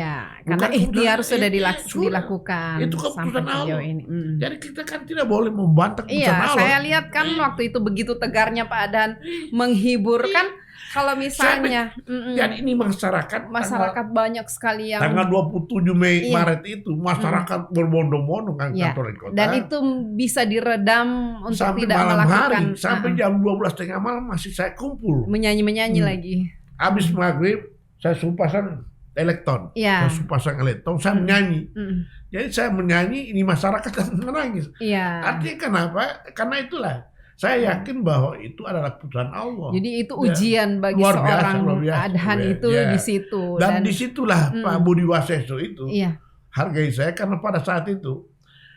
Karena ikhtiar sudah dilakukan. Itu keputusan Allah. Ini. Jadi kita kan tidak boleh membantah keputusan Allah. Saya lihat kan waktu itu begitu tegarnya Pak Adhan menghibur kan Kalau misalnya jadi ini masyarakat banyak sekali yang tanggal 27 Mei Iya. Maret itu masyarakat berbondong-bondong kan Iya. kantor kota. Dan itu bisa diredam untuk sampai tidak malam melakukan hari, sampai jam 12:30 malam masih saya kumpul. menyanyi lagi. Habis maghrib saya suruh pasang elektron, Iya. saya suruh pasang elektron, saya menyanyi. Jadi saya menyanyi, ini masyarakat kan menangis. Iya. Artinya kenapa? Karena itulah saya yakin bahwa itu adalah putusan Allah. Jadi itu ujian bagi Luar biasa, seorang luar biasa. adhan itu Iya. di situ. Dan disitulah Pak Budi Waseso itu Iya. hargai saya karena pada saat itu.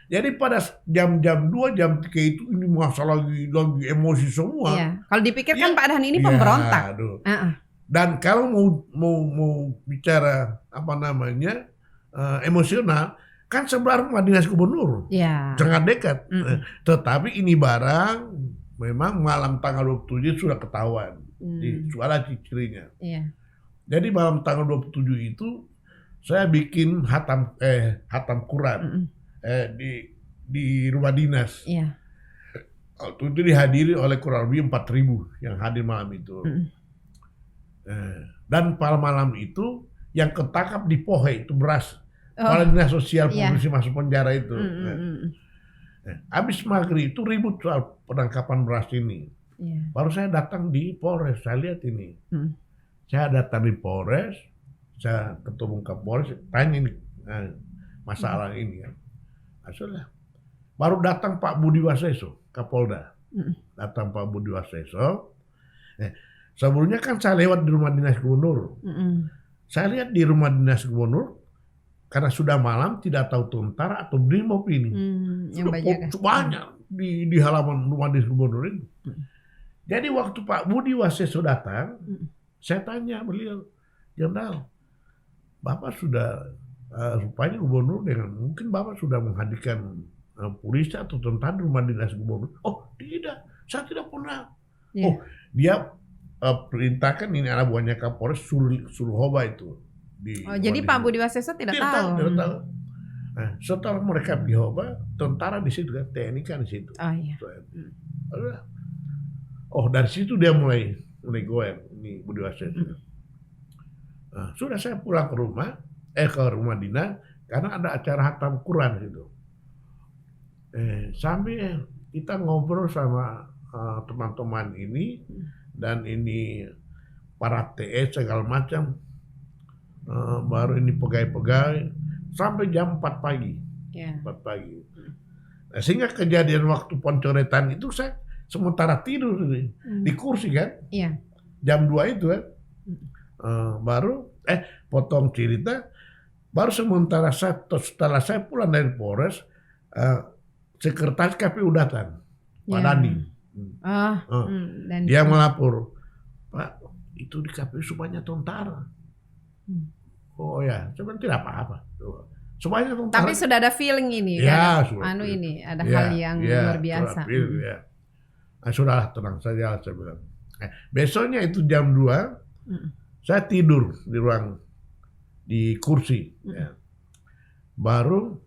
Jadi pada jam 2, jam 3 itu ini masalah lagi emosi semua. Iya. Kalau dipikirkan Iya. Pak Adhan ini Iya, pemberontak. aduh. Heeh. Dan kalau mau bicara apa namanya emosional, kan sebelah rumah dinas gubernur, Iya. sangat dekat. Tetapi ini barang memang malam tanggal 27 sudah ketahuan, suara cirinya. Iya. Jadi malam tanggal 27 itu saya bikin hatam Quran di rumah dinas. Iya. Waktu itu dihadiri oleh kurang lebih 4.000 yang hadir malam itu. Dan pada malam itu yang ketangkap di Pohe itu beras. Kepala dinas sosial polisi masuk penjara itu. Habis maghrib itu ribut soal penangkapan beras ini. Iya. Baru saya datang di Polres, saya lihat ini. Saya datang di Polres, saya ketemu Kapolres, tanya ini masalah ini kan. Sudah. Baru datang Pak Budi Waseso, Kapolda. Datang Pak Budi Waseso. Sebelumnya kan saya lewat di rumah dinas gubernur. Saya lihat di rumah dinas gubernur, karena sudah malam tidak tahu tentara atau brimob ini. Sudah banyak di halaman rumah dinas gubernur itu. Jadi waktu Pak Budi Waseso datang, saya tanya beliau, Jenderal, Bapak sudah rupanya gubernur dengan mungkin Bapak sudah menghadirkan polisi atau tentara di rumah dinas gubernur. Oh tidak, saya tidak pernah. Oh dia perintahkan ini anak buahnya Kapolres Suruhoba itu. Jadi Pak Budi Waseso tidak tahu. Tidak tahu. Nah, setelah mereka di Hoba, tentara di situ kan, TNI kan di situ. Oh iya. Oh dari situ dia mulai goyang ini Budi Waseso. Nah, sudah saya pulang ke rumah dinas karena ada acara hatam Quran gitu. Sambil kita ngobrol sama teman-teman ini dan ini para TS segala macam, baru ini pegawai-pegawai sampai jam 4 pagi. 4 pagi. Nah, sehingga kejadian waktu pencoretan itu saya sementara tidur di kursi kan. Iya. Jam 2 itu kan. Baru potong cerita, baru setelah saya pulang dari Polres, sekretaris KPU datang, Pak Dandi. Dia melapor, Pak, itu di KPU semuanya tentara. Oh ya, sebenarnya tidak apa-apa. Semuanya tentara. Tapi sudah ada feeling ini ya, kan? Ada hal yang luar biasa. Nah, sudah tenang saja saya bilang. Besoknya itu jam 2, saya tidur di kursi. Ya. Baru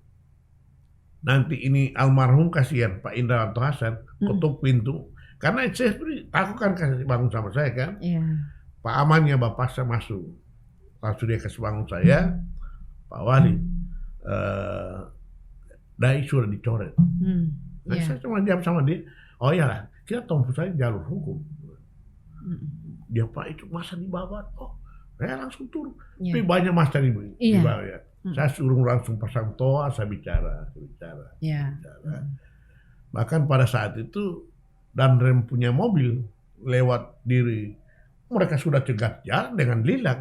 nanti ini almarhum kasihan Pak Indrawanto Hasan ketuk pintu. Karena saya takut kan kasih bangun sama saya kan. Iya. Pak Amannya Bapak saya masuk. Langsung dia kasih bangun saya. Pak Wali. Dai sudah dicoret. Nah, saya cuma jawab sama dia. Oh iyalah, kita tempuh saja jalur hukum. Dia Pak itu masa dibabat. Oh, saya langsung turun. Tapi banyak masa dibawa ya. Saya suruh langsung pasang toa, saya bicara. Bahkan pada saat itu Danrem punya mobil lewat diri, mereka sudah cegat jalan dengan lilang.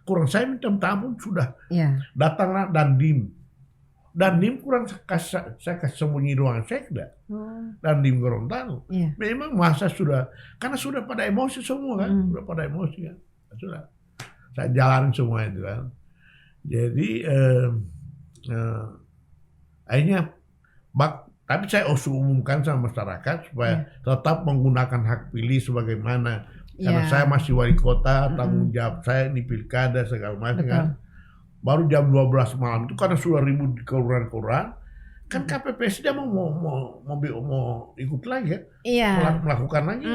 Kurang saya minta ampun sudah. Datanglah Dandim. Dandim kurang saya kasih sembunyi ruangan sekda. Dandim Gorontalo. Memang masa sudah, karena sudah pada emosi semua kan, sudah pada emosi kan. Sudah. Saya jalanin semua itu kan. Jadi akhirnya tapi saya umumkan sama masyarakat supaya tetap menggunakan hak pilih sebagaimana karena saya masih wali kota, tanggung jawab saya ini pilkada segala macam kan. Baru jam 12 malam itu karena sudah ribut di kelurahan-kelurahan kan KPPS dia mau ikut lagi ya, melakukan lagi.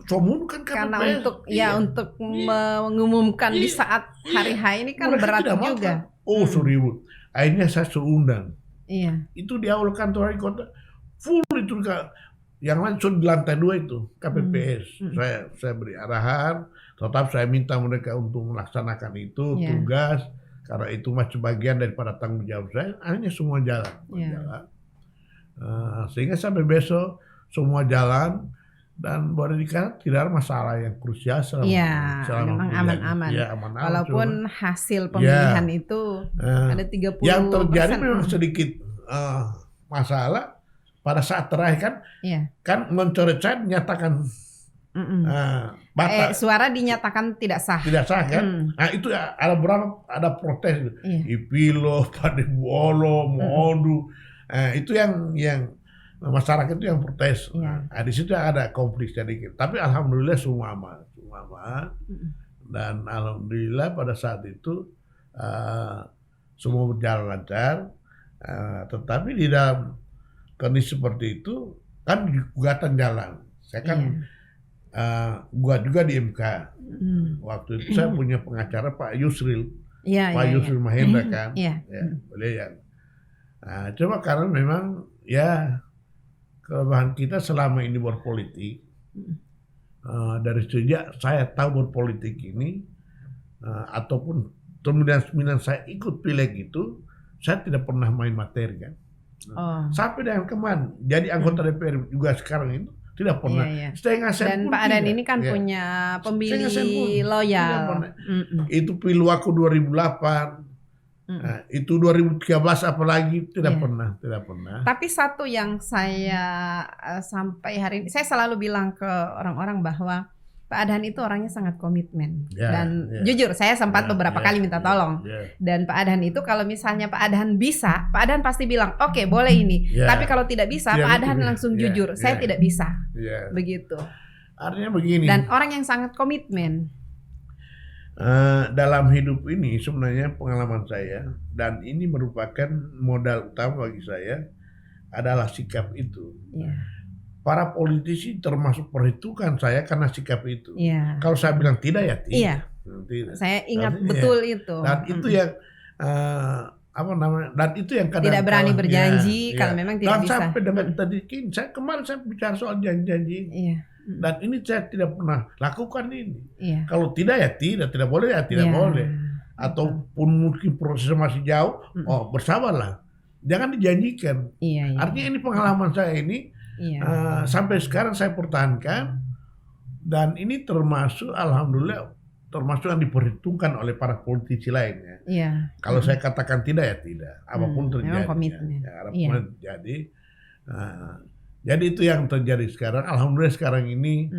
Somun kan Karena KPPS. untuk untuk mengumumkan di saat hari H ini kan Mereka berat tidak juga. makan. Oh, ribut. Akhirnya saya suruh undang. Iya. Itu di awal kantor wali kota full itu yang lain sudah di lantai 2 itu KPPS. Saya beri arahan, tetap saya minta mereka untuk melaksanakan itu tugas karena itu masih bagian daripada tanggung jawab saya. Akhirnya semua jalan. Sehingga sampai besok semua jalan dan boleh dikatakan tidak ada masalah yang krusial selama memang aman-aman. Ya, aman-aman. Walaupun hasil pemilihan itu ada 30%. Yang terjadi memang sedikit masalah pada saat terakhir kan, kan mencoret saya dinyatakan batal. Suara dinyatakan tidak sah. Tidak sah kan? Nah itu ada protes. Ipilo, Padebolo, Modu. Itu yang masyarakat itu yang protes. Nah, di situ ada konflik sedikit. Tapi alhamdulillah semua aman. Dan alhamdulillah pada saat itu semua berjalan lancar. Tetapi di dalam kondisi seperti itu kan gugatan jalan. Saya kan gugat juga di MK. Waktu itu saya punya pengacara Pak Yusril. Pak Yusril Mahendra kan. Beliau. Nah, coba karena memang kelebihan kita selama ini berpolitik, dari sejak saya tahu berpolitik ini, ataupun kemudian saya ikut pileg itu, saya tidak pernah main materi kan. Sampai dengan kemarin, jadi anggota DPR juga sekarang itu tidak pernah. Setengah sen dan pun Pak Adan tidak. ini kan punya pemilih loyal. Itu pilu aku 2008. Nah, itu 2013 apalagi tidak pernah. Tapi satu yang saya sampai hari ini saya selalu bilang ke orang-orang bahwa Pak Adhan itu orangnya sangat komitmen dan jujur saya sempat beberapa kali minta tolong dan Pak Adhan itu kalau misalnya Pak Adhan bisa, Pak Adhan pasti bilang oke, boleh ini. Tapi kalau tidak bisa, Pak Adhan langsung jujur, saya tidak bisa. Begitu. Artinya begini. Dan orang yang sangat komitmen. Dalam hidup ini sebenarnya pengalaman saya dan ini merupakan modal utama bagi saya adalah sikap itu. Para politisi termasuk perhitungan saya karena sikap itu. Kalau saya bilang tidak ya tidak. Tidak. Saya ingat betul itu. Dan itu yang dan itu yang kadang tidak berani berjanji kalau memang tidak bisa. Dan sampai dengan tadi kemarin saya bicara soal janji-janji. Dan ini saya tidak pernah lakukan ini. Kalau tidak ya tidak boleh ya tidak boleh. Ataupun mungkin proses masih jauh, bersabarlah. Jangan dijanjikan. Artinya ini pengalaman saya ini sampai sekarang saya pertahankan dan ini termasuk alhamdulillah termasuk yang diperhitungkan oleh para politisi lainnya. Kalau saya katakan tidak ya tidak, apapun terjadi. Apapun terjadi. Jadi itu yang terjadi sekarang. Alhamdulillah sekarang ini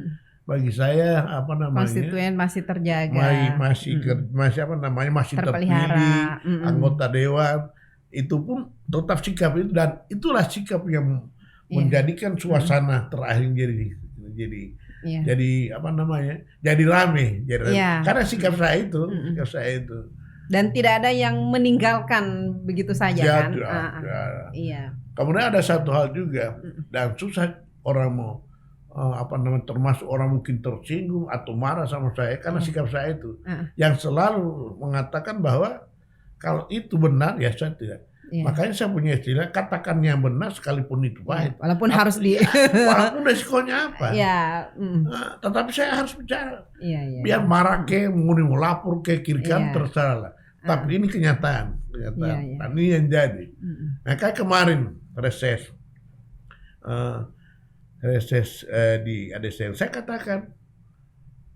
bagi saya konstituen masih terjaga, masih terpilih, anggota dewan itu pun tetap sikap itu dan itulah sikap yang menjadikan suasana terakhir jadi rame. Karena sikap saya itu, Dan tidak ada yang meninggalkan begitu saja kan? Kemudian ada satu hal juga dan susah orang mau termasuk orang mungkin tersinggung atau marah sama saya karena sikap saya itu yang selalu mengatakan bahwa kalau itu benar ya saya tidak. Makanya saya punya istilah katakan yang benar sekalipun itu pahit. Walaupun harus walaupun resikonya apa. Tetapi saya harus bicara. Biar marah ke, mau lapor ke kiri kan terserah lah. Tapi ini kenyataan. Dan ini yang jadi. Nah kayak kemarin reses di ADSN saya katakan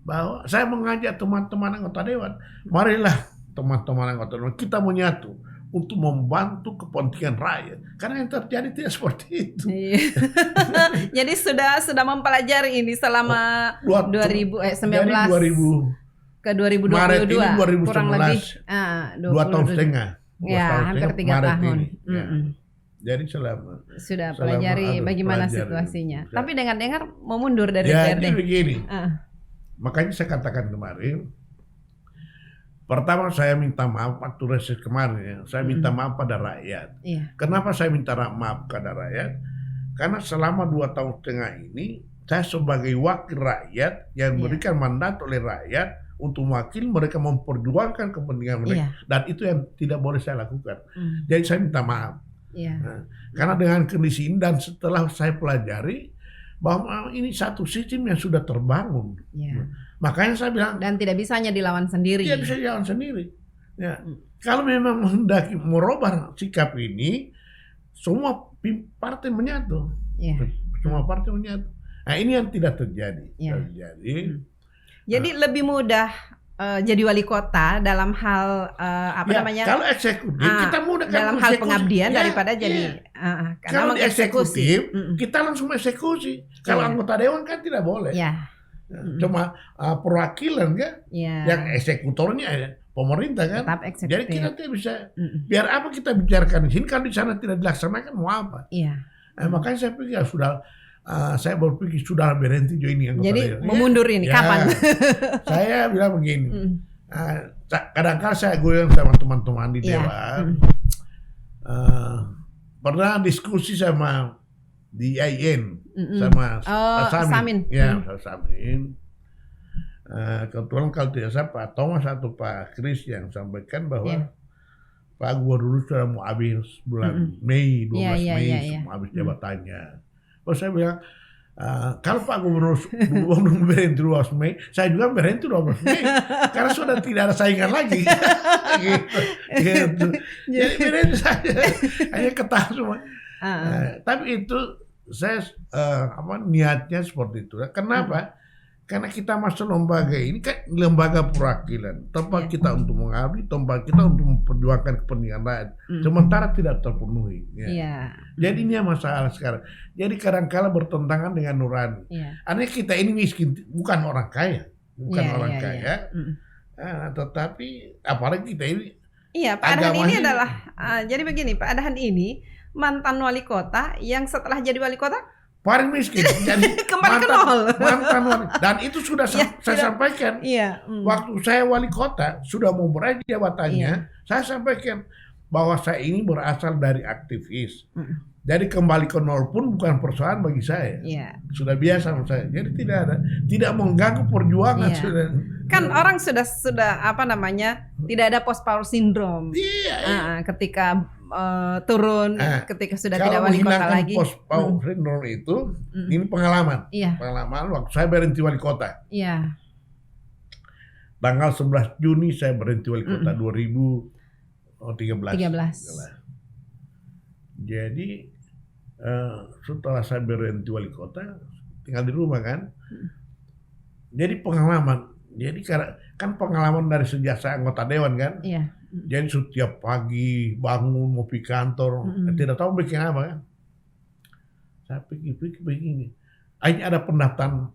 bahwa saya mengajak teman-teman anggota dewan, marilah teman-teman anggota dewan kita menyatu untuk membantu kepentingan rakyat. Karena yang terjadi tidak seperti itu. Jadi sudah mempelajari ini selama 2019 ke 2022 Maret ini 2019, kurang lebih 2 tahun setengah. Hampir 3 tahun. Jadi sudah pelajari bagaimana situasinya. Tapi dengar-dengar mau mundur dari Jadi DPRD. begini. Makanya saya katakan kemarin, pertama saya minta maaf waktu reses kemarin ya. Saya minta maaf pada rakyat. Kenapa saya minta maaf pada rakyat? Karena selama 2 tahun setengah ini saya sebagai wakil rakyat yang berikan mandat oleh rakyat untuk wakil mereka memperjuangkan kepentingan mereka, dan itu yang tidak boleh saya lakukan. Jadi saya minta maaf. Nah, karena dengan kondisi ini dan setelah saya pelajari bahwa ini satu sistem yang sudah terbangun, makanya saya bilang dan tidak bisa hanya dilawan sendiri. Tidak bisa dilawan sendiri. Ya. Kalau memang menghendaki merubah sikap ini, semua partai menyatu. Semua partai menyatu. Nah, ini yang tidak terjadi. Jadi lebih mudah jadi wali kota dalam hal namanya? Kalau eksekutif kita mudah dalam hal pengabdian daripada jadi kalau di eksekutif kita langsung eksekusi. Kalau anggota dewan kan tidak boleh. Cuma perwakilan kan yang eksekutornya pemerintah kan. Jadi kita tidak bisa. Biar apa kita bicarakan di sini kalau di sana tidak dilaksanakan mau apa? Makanya saya pikir saya berpikir sudah berhenti ini yang jadi memundur ini kapan? Saya bilang begini, kadang-kadang saya goyang sama teman-teman di dewan, pernah diskusi sama di IAIN sama Samin, Samin. Kebetulan kalau tidak salah Pak Thomas atau Pak Kris yang sampaikan bahwa Pak Gubernur sudah mau habis bulan Mei, 12 Mei mau habis jabatannya. Terus saya bilang, kalau Pak Gubernur berhenti 12 Mei, saya juga berhenti 12 Mei. Karena sudah tidak ada saingan lagi. gitu. Jadi berhenti saja. Hanya ketahui semua. Tapi itu saya niatnya seperti itu. Kenapa? Karena kita masuk lembaga ini kan lembaga perwakilan, tempat kita untuk mengabdi, tempat kita untuk memperjuangkan kepentingan rakyat. Sementara tidak terpenuhi. Jadi ini masalah sekarang. Jadi kadang-kala bertentangan dengan nurani. Aneh kita ini miskin, bukan orang kaya, tetapi apalagi kita ini. Pak Adhan ini adalah jadi begini, Pak Adhan ini mantan wali kota yang setelah jadi wali kota paling miskin, jadi kembali ke nol. Mantan wali, dan itu sudah saya sampaikan. Waktu saya wali kota sudah mau berakhir jabatannya, saya sampaikan bahwa saya ini berasal dari aktivis. Jadi kembali ke nol pun bukan persoalan bagi saya. Sudah biasa sama saya. Jadi tidak mengganggu perjuangan. Kan orang sudah tidak ada post power syndrome. Ketika turun, ketika sudah tidak wali kota lagi. Kalau post power syndrome itu, ini pengalaman. Pengalaman waktu saya berhenti wali kota. Tanggal 11 Juni saya berhenti wali kota 2013. Jadi setelah saya berhenti wali kota, tinggal di rumah kan. Jadi pengalaman. Jadi kan pengalaman dari sejak saya anggota dewan kan. Jadi setiap pagi bangun mau pergi kantor, tidak tahu bikin apa kan. Saya pikir begini. Akhirnya ada pendaftaran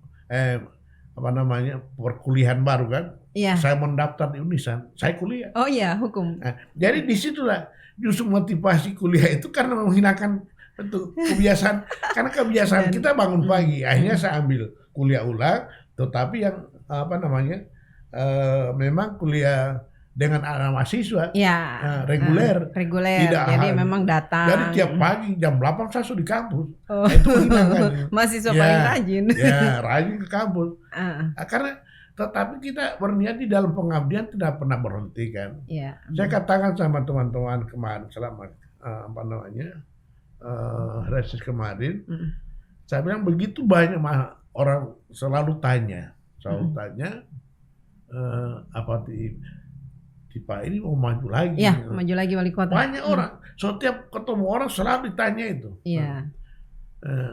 perkuliahan baru kan. Saya mendaftar di Unisan, saya kuliah. Hukum. Jadi disitulah justru motivasi kuliah itu karena menghilangkan kebiasaan. Karena kebiasaan kita bangun pagi. Akhirnya saya ambil kuliah ulang, tetapi yang memang kuliah dengan anak mahasiswa reguler. Tidak jadi memang datang. Jadi tiap pagi jam 8 saya sudah di kampus. Itu menghilangkan. Mahasiswa paling rajin. Rajin ke kampus. Karena tetapi kita berniat di dalam pengabdian tidak pernah berhenti kan. Saya katakan sama teman-teman kemarin selama reses kemarin, saya bilang begitu banyak orang selalu tanya, Pak ini mau maju lagi. Maju lagi wali kota. Banyak orang, setiap ketemu orang selalu ditanya itu.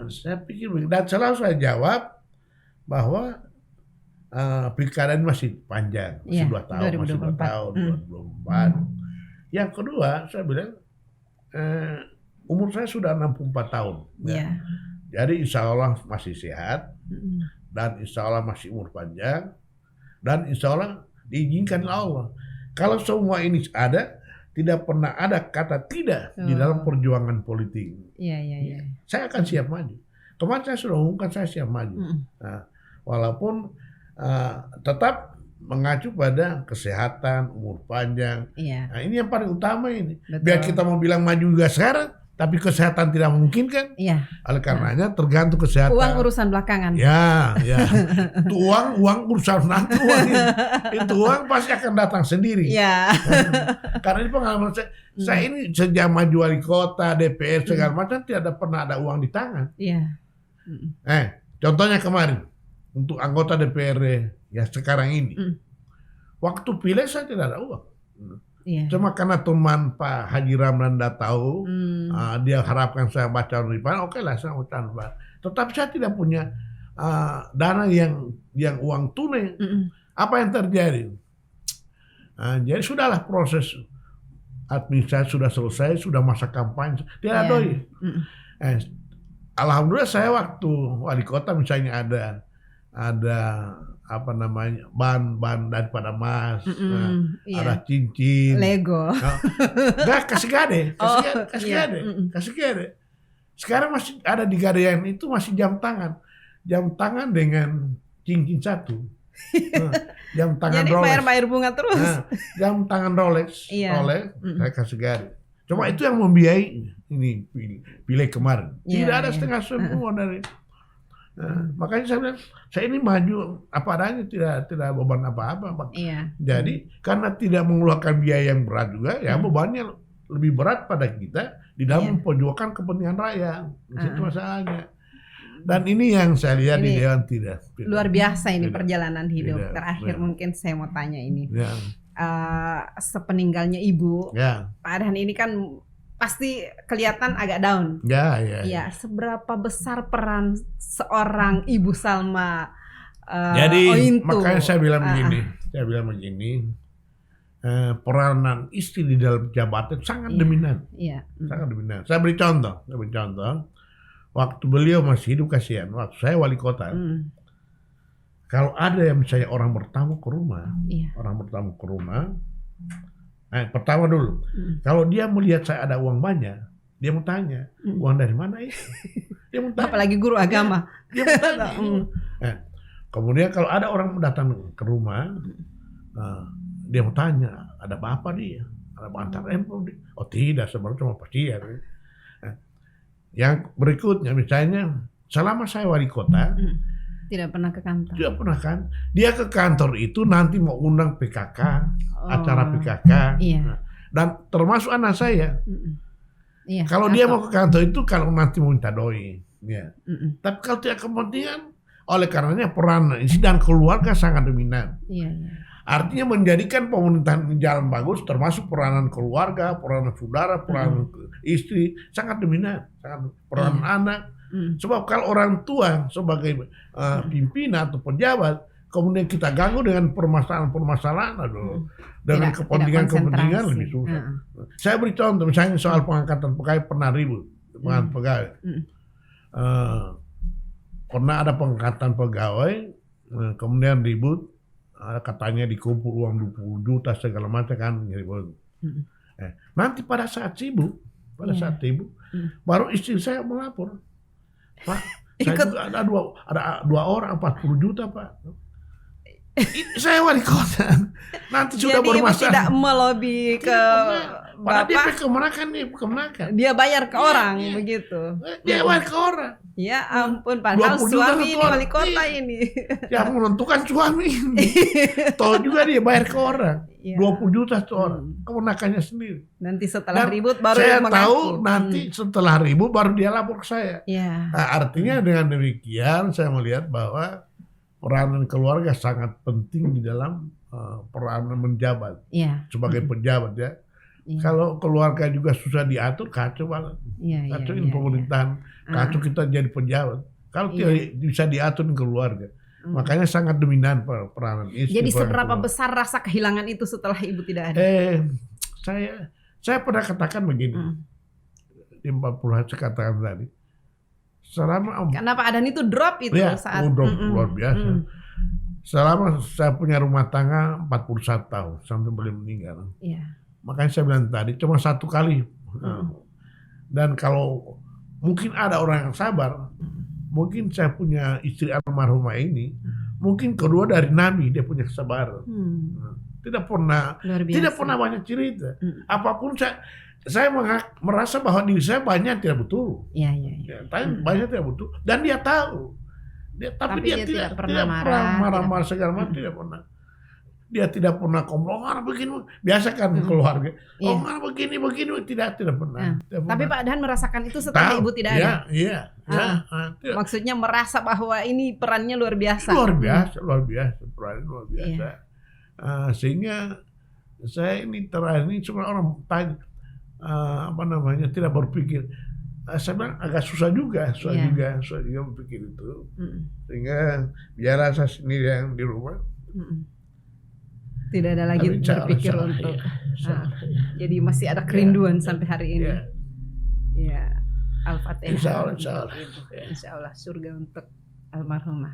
Saya pikir dan selalu saya jawab bahwa pilkada ini masih panjang, masih 2 tahun, 2024. Masih 2 tahun, 2024. Yang kedua, saya bilang umur saya sudah 64 tahun. Jadi insya Allah masih sehat, dan insya Allah masih umur panjang, dan insya Allah diizinkan oleh Allah. Kalau semua ini ada, tidak pernah ada kata tidak di dalam perjuangan politik. Saya akan siap maju. Kemarin saya sudah umumkan saya siap maju. Walaupun tetap mengacu pada kesehatan, umur panjang. Nah, ini yang paling utama ini. Betul. Biar kita mau bilang maju juga sekarang, Tapi kesehatan tidak mungkin kan? Iya. Oleh karenanya tergantung kesehatan. Uang urusan belakangan. Ya. Itu uang urusan nanti itu uang pasti akan datang sendiri. Iya. Karena ini pengalaman saya ini sejak maju wali kota, DPR segala macam tidak pernah ada uang di tangan. Iya. Contohnya kemarin untuk anggota DPR ya sekarang ini, waktu pilih saya tidak ada uang. Iya. Cuma karena teman Pak Haji Ramlan tahu, dia harapkan saya baca Ripan, oke lah saya mau tanpa. Tetapi saya tidak punya dana yang uang tunai. Apa yang terjadi? Jadi sudahlah proses administrasi sudah selesai, sudah masa kampanye, tidak doi. Alhamdulillah saya waktu wali kota misalnya ada apa namanya bahan daripada emas, ada cincin, Lego, nggak kasih gade. Sekarang masih ada di gadean itu masih jam tangan dengan cincin satu, jam tangan jadi Rolex. bayar bunga terus. Jam tangan Rolex, saya kasih gade. Cuma itu yang membiayai ini pilih kemarin. Tidak ada setengah semua dari. Makanya saya bilang, saya ini maju apa adanya, tidak beban apa-apa. Jadi karena tidak mengeluarkan biaya yang berat juga, ya bebannya lebih berat pada kita di dalam memperjuangkan kepentingan rakyat. Itu masalahnya. Dan ini yang saya lihat di Dewan tidak. Luar biasa ini perjalanan hidup. Terakhir mungkin saya mau tanya ini. Sepeninggalnya Ibu, Pak Adhan ini kan pasti kelihatan agak down. Ya. Seberapa besar peran seorang Ibu Salma jadi Ointu? Makanya saya bilang begini, peranan istri di dalam jabatan sangat dominan. Sangat dominan. Saya beri contoh. Waktu beliau masih hidup, kasihan. Waktu saya wali kota, kalau ada yang misalnya orang bertamu ke rumah, pertama dulu, kalau dia melihat saya ada uang banyak, dia mau tanya, uang dari mana itu? Dia mau tanya. Apalagi guru agama. Dia mau tanya. Kemudian kalau ada orang datang ke rumah, dia mau tanya, ada apa dia? Ada antar empor? Oh tidak, sebenarnya cuma pasien. Yang berikutnya misalnya, selama saya wali kota, tidak pernah ke kantor. Tidak pernah kan? Dia ke kantor itu nanti mau undang PKK, acara PKK, dan termasuk anak saya. Kalau dia mau ke kantor itu kalau nanti mau minta doi. Tapi kalau tidak kepentingan, oleh karenanya peran istri dan keluarga sangat dominan. Artinya menjadikan pemerintahan jalan bagus, termasuk peranan keluarga, peranan saudara, peranan istri sangat dominan, peranan anak. Sebab kalau orang tua sebagai pimpinan atau pejabat, kemudian kita ganggu dengan permasalahan-permasalahan, dengan kepentingan-kepentingan lebih susah. Saya beri contoh, misalnya soal pengangkatan pegawai pernah ribut, pegawai. Pernah ada pengangkatan pegawai, kemudian ribut, katanya dikumpul uang 20 juta segala macam kan, nanti pada saat sibuk, baru istri saya melapor. Pak, saya juga ada dua orang 40 juta Pak. Saya wali kota. Nanti sudah bermasalah. Jadi tidak melobi ke Bapak. Dia kemenakan. Dia bayar ke orang begitu. Dia bayar ke orang. Ya ampun, padahal suami ini wali kota ini. Yang menentukan suami ini. Tahu juga dia bayar ke orang. 20 juta ke orang. Kemenakannya sendiri. Nanti setelah ribut baru saya mengaku. Tahu nanti setelah ribut baru dia lapor ke saya. Nah, artinya dengan demikian saya melihat bahwa peranan keluarga sangat penting di dalam peranan menjabat sebagai pejabat ya. Kalau keluarga juga susah diatur, kacau banget. Kacauin pemerintahan, kacau kita jadi pejabat. Kalau tidak bisa diatur keluarga, makanya sangat dominan peranan istri. Jadi seberapa besar rasa kehilangan itu setelah Ibu tidak ada? Saya pernah katakan begini, di 40 hari saya katakan tadi. Karena Pak Adhan itu drop itu saat drop luar biasa. Selama saya punya rumah tangga 41 tahun sampai beliau meninggal. Makanya saya bilang tadi cuma satu kali. Dan kalau mungkin ada orang yang sabar, mungkin saya punya istri almarhumah ini, mungkin kedua dari Nabi dia punya kesabaran. tidak pernah banyak cerita. Apapun saya merasa bahwa diri saya banyak tidak betul. Banyak tidak betul dan dia tahu. Tapi dia tidak pernah marah-marah segala macam, tidak pernah. Dia tidak pernah komplain begini. Biasa kan keluarga. Begini tidak pernah. Tapi Pak Adhan merasakan itu setelah Ibu tidak ada. Iya. Maksudnya merasa bahwa ini perannya luar biasa. Luar biasa, perannya luar biasa. Sehingga saya ini terakhir ini cuma orang tanya tidak berpikir. Saya bilang agak susah juga berpikir itu. Sehingga biarlah saya sendiri yang di rumah. Tidak ada lagi berpikir untuk jadi masih ada kerinduan sampai hari ini. Ya, Al-Fatihah. Insya Allah surga untuk almarhumah.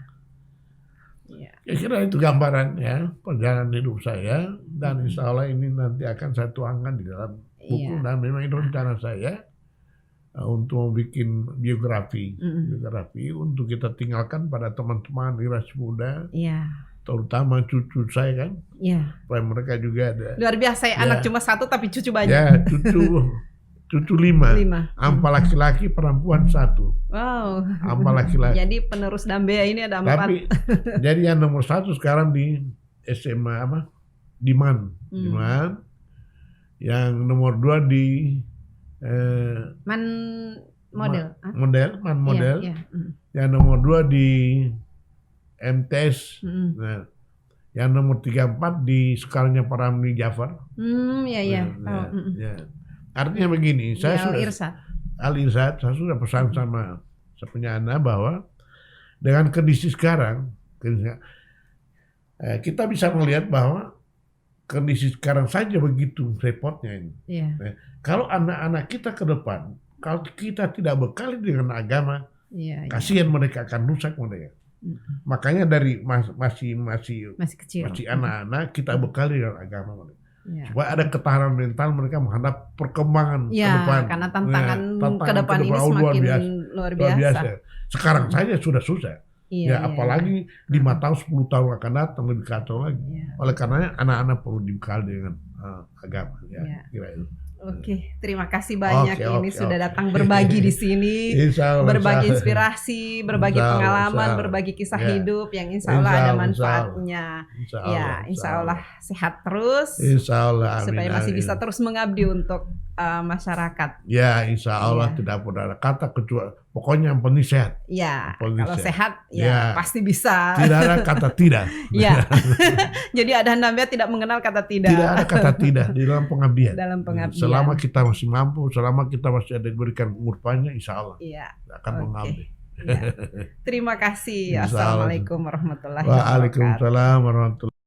Ya. Kira-kira itu gambaran ya perjalanan hidup saya dan insya Allah ini nanti akan saya tuangkan di dalam buku dan memang itu rencana saya untuk membuat biografi untuk kita tinggalkan pada teman-teman generasi muda. Terutama cucu saya kan, supaya mereka juga ada. Luar biasa ya, anak cuma satu tapi cucu banyak. Ya, cucu 5. 4 laki-laki, perempuan 1. Wow. 4 laki-laki. Jadi penerus Dambea ini ada 4. Tapi jadi yang nomor 1 sekarang di SMA di MAN. Yang nomor 2 di MAN Model. MAN Model. Yang nomor 2 di MTS, yang nomor 34 di sekolahnya Ramli Jafar. Artinya begini, saya sudah pesan sama penyana bahwa dengan kondisi sekarang, kita bisa melihat bahwa kondisi sekarang saja begitu repotnya ini. Kalau anak-anak kita ke depan, kalau kita tidak bekali dengan agama, kasihan mereka akan rusak mereka. Makanya dari masih kecil, masih anak-anak kita bekali dengan agama mereka. Supaya ada ketahanan mental mereka menghadap perkembangan ke depan. Karena tantangan ke depan ini semakin luar biasa. Sekarang saja sudah susah. Apalagi 5 tahun 10 tahun akan datang lebih kacau lagi. Oleh karenanya anak-anak perlu dibekali dengan agama. Kira itu. Oke, terima kasih banyak ini sudah datang berbagi di sini, berbagi inspirasi, berbagi pengalaman, berbagi kisah hidup yang insya Allah ada manfaatnya. Insya Allah sehat terus, supaya masih bisa terus mengabdi untuk masyarakat. Ya, insya Allah tidak pernah ada kata kecuali pokoknya yang penting sehat. Kalau sehat pasti bisa. Tidak ada kata tidak. Jadi Adhan Dambea tidak mengenal kata tidak. Tidak ada kata tidak di dalam pengabdian. Selama kita masih mampu, selama kita masih ada diberikan umur panjang, insya Allah akan mengabdi. Terima kasih. Assalamualaikum warahmatullahi wabarakatuh. Waalaikumsalam warahmatullahi wabarakatuh.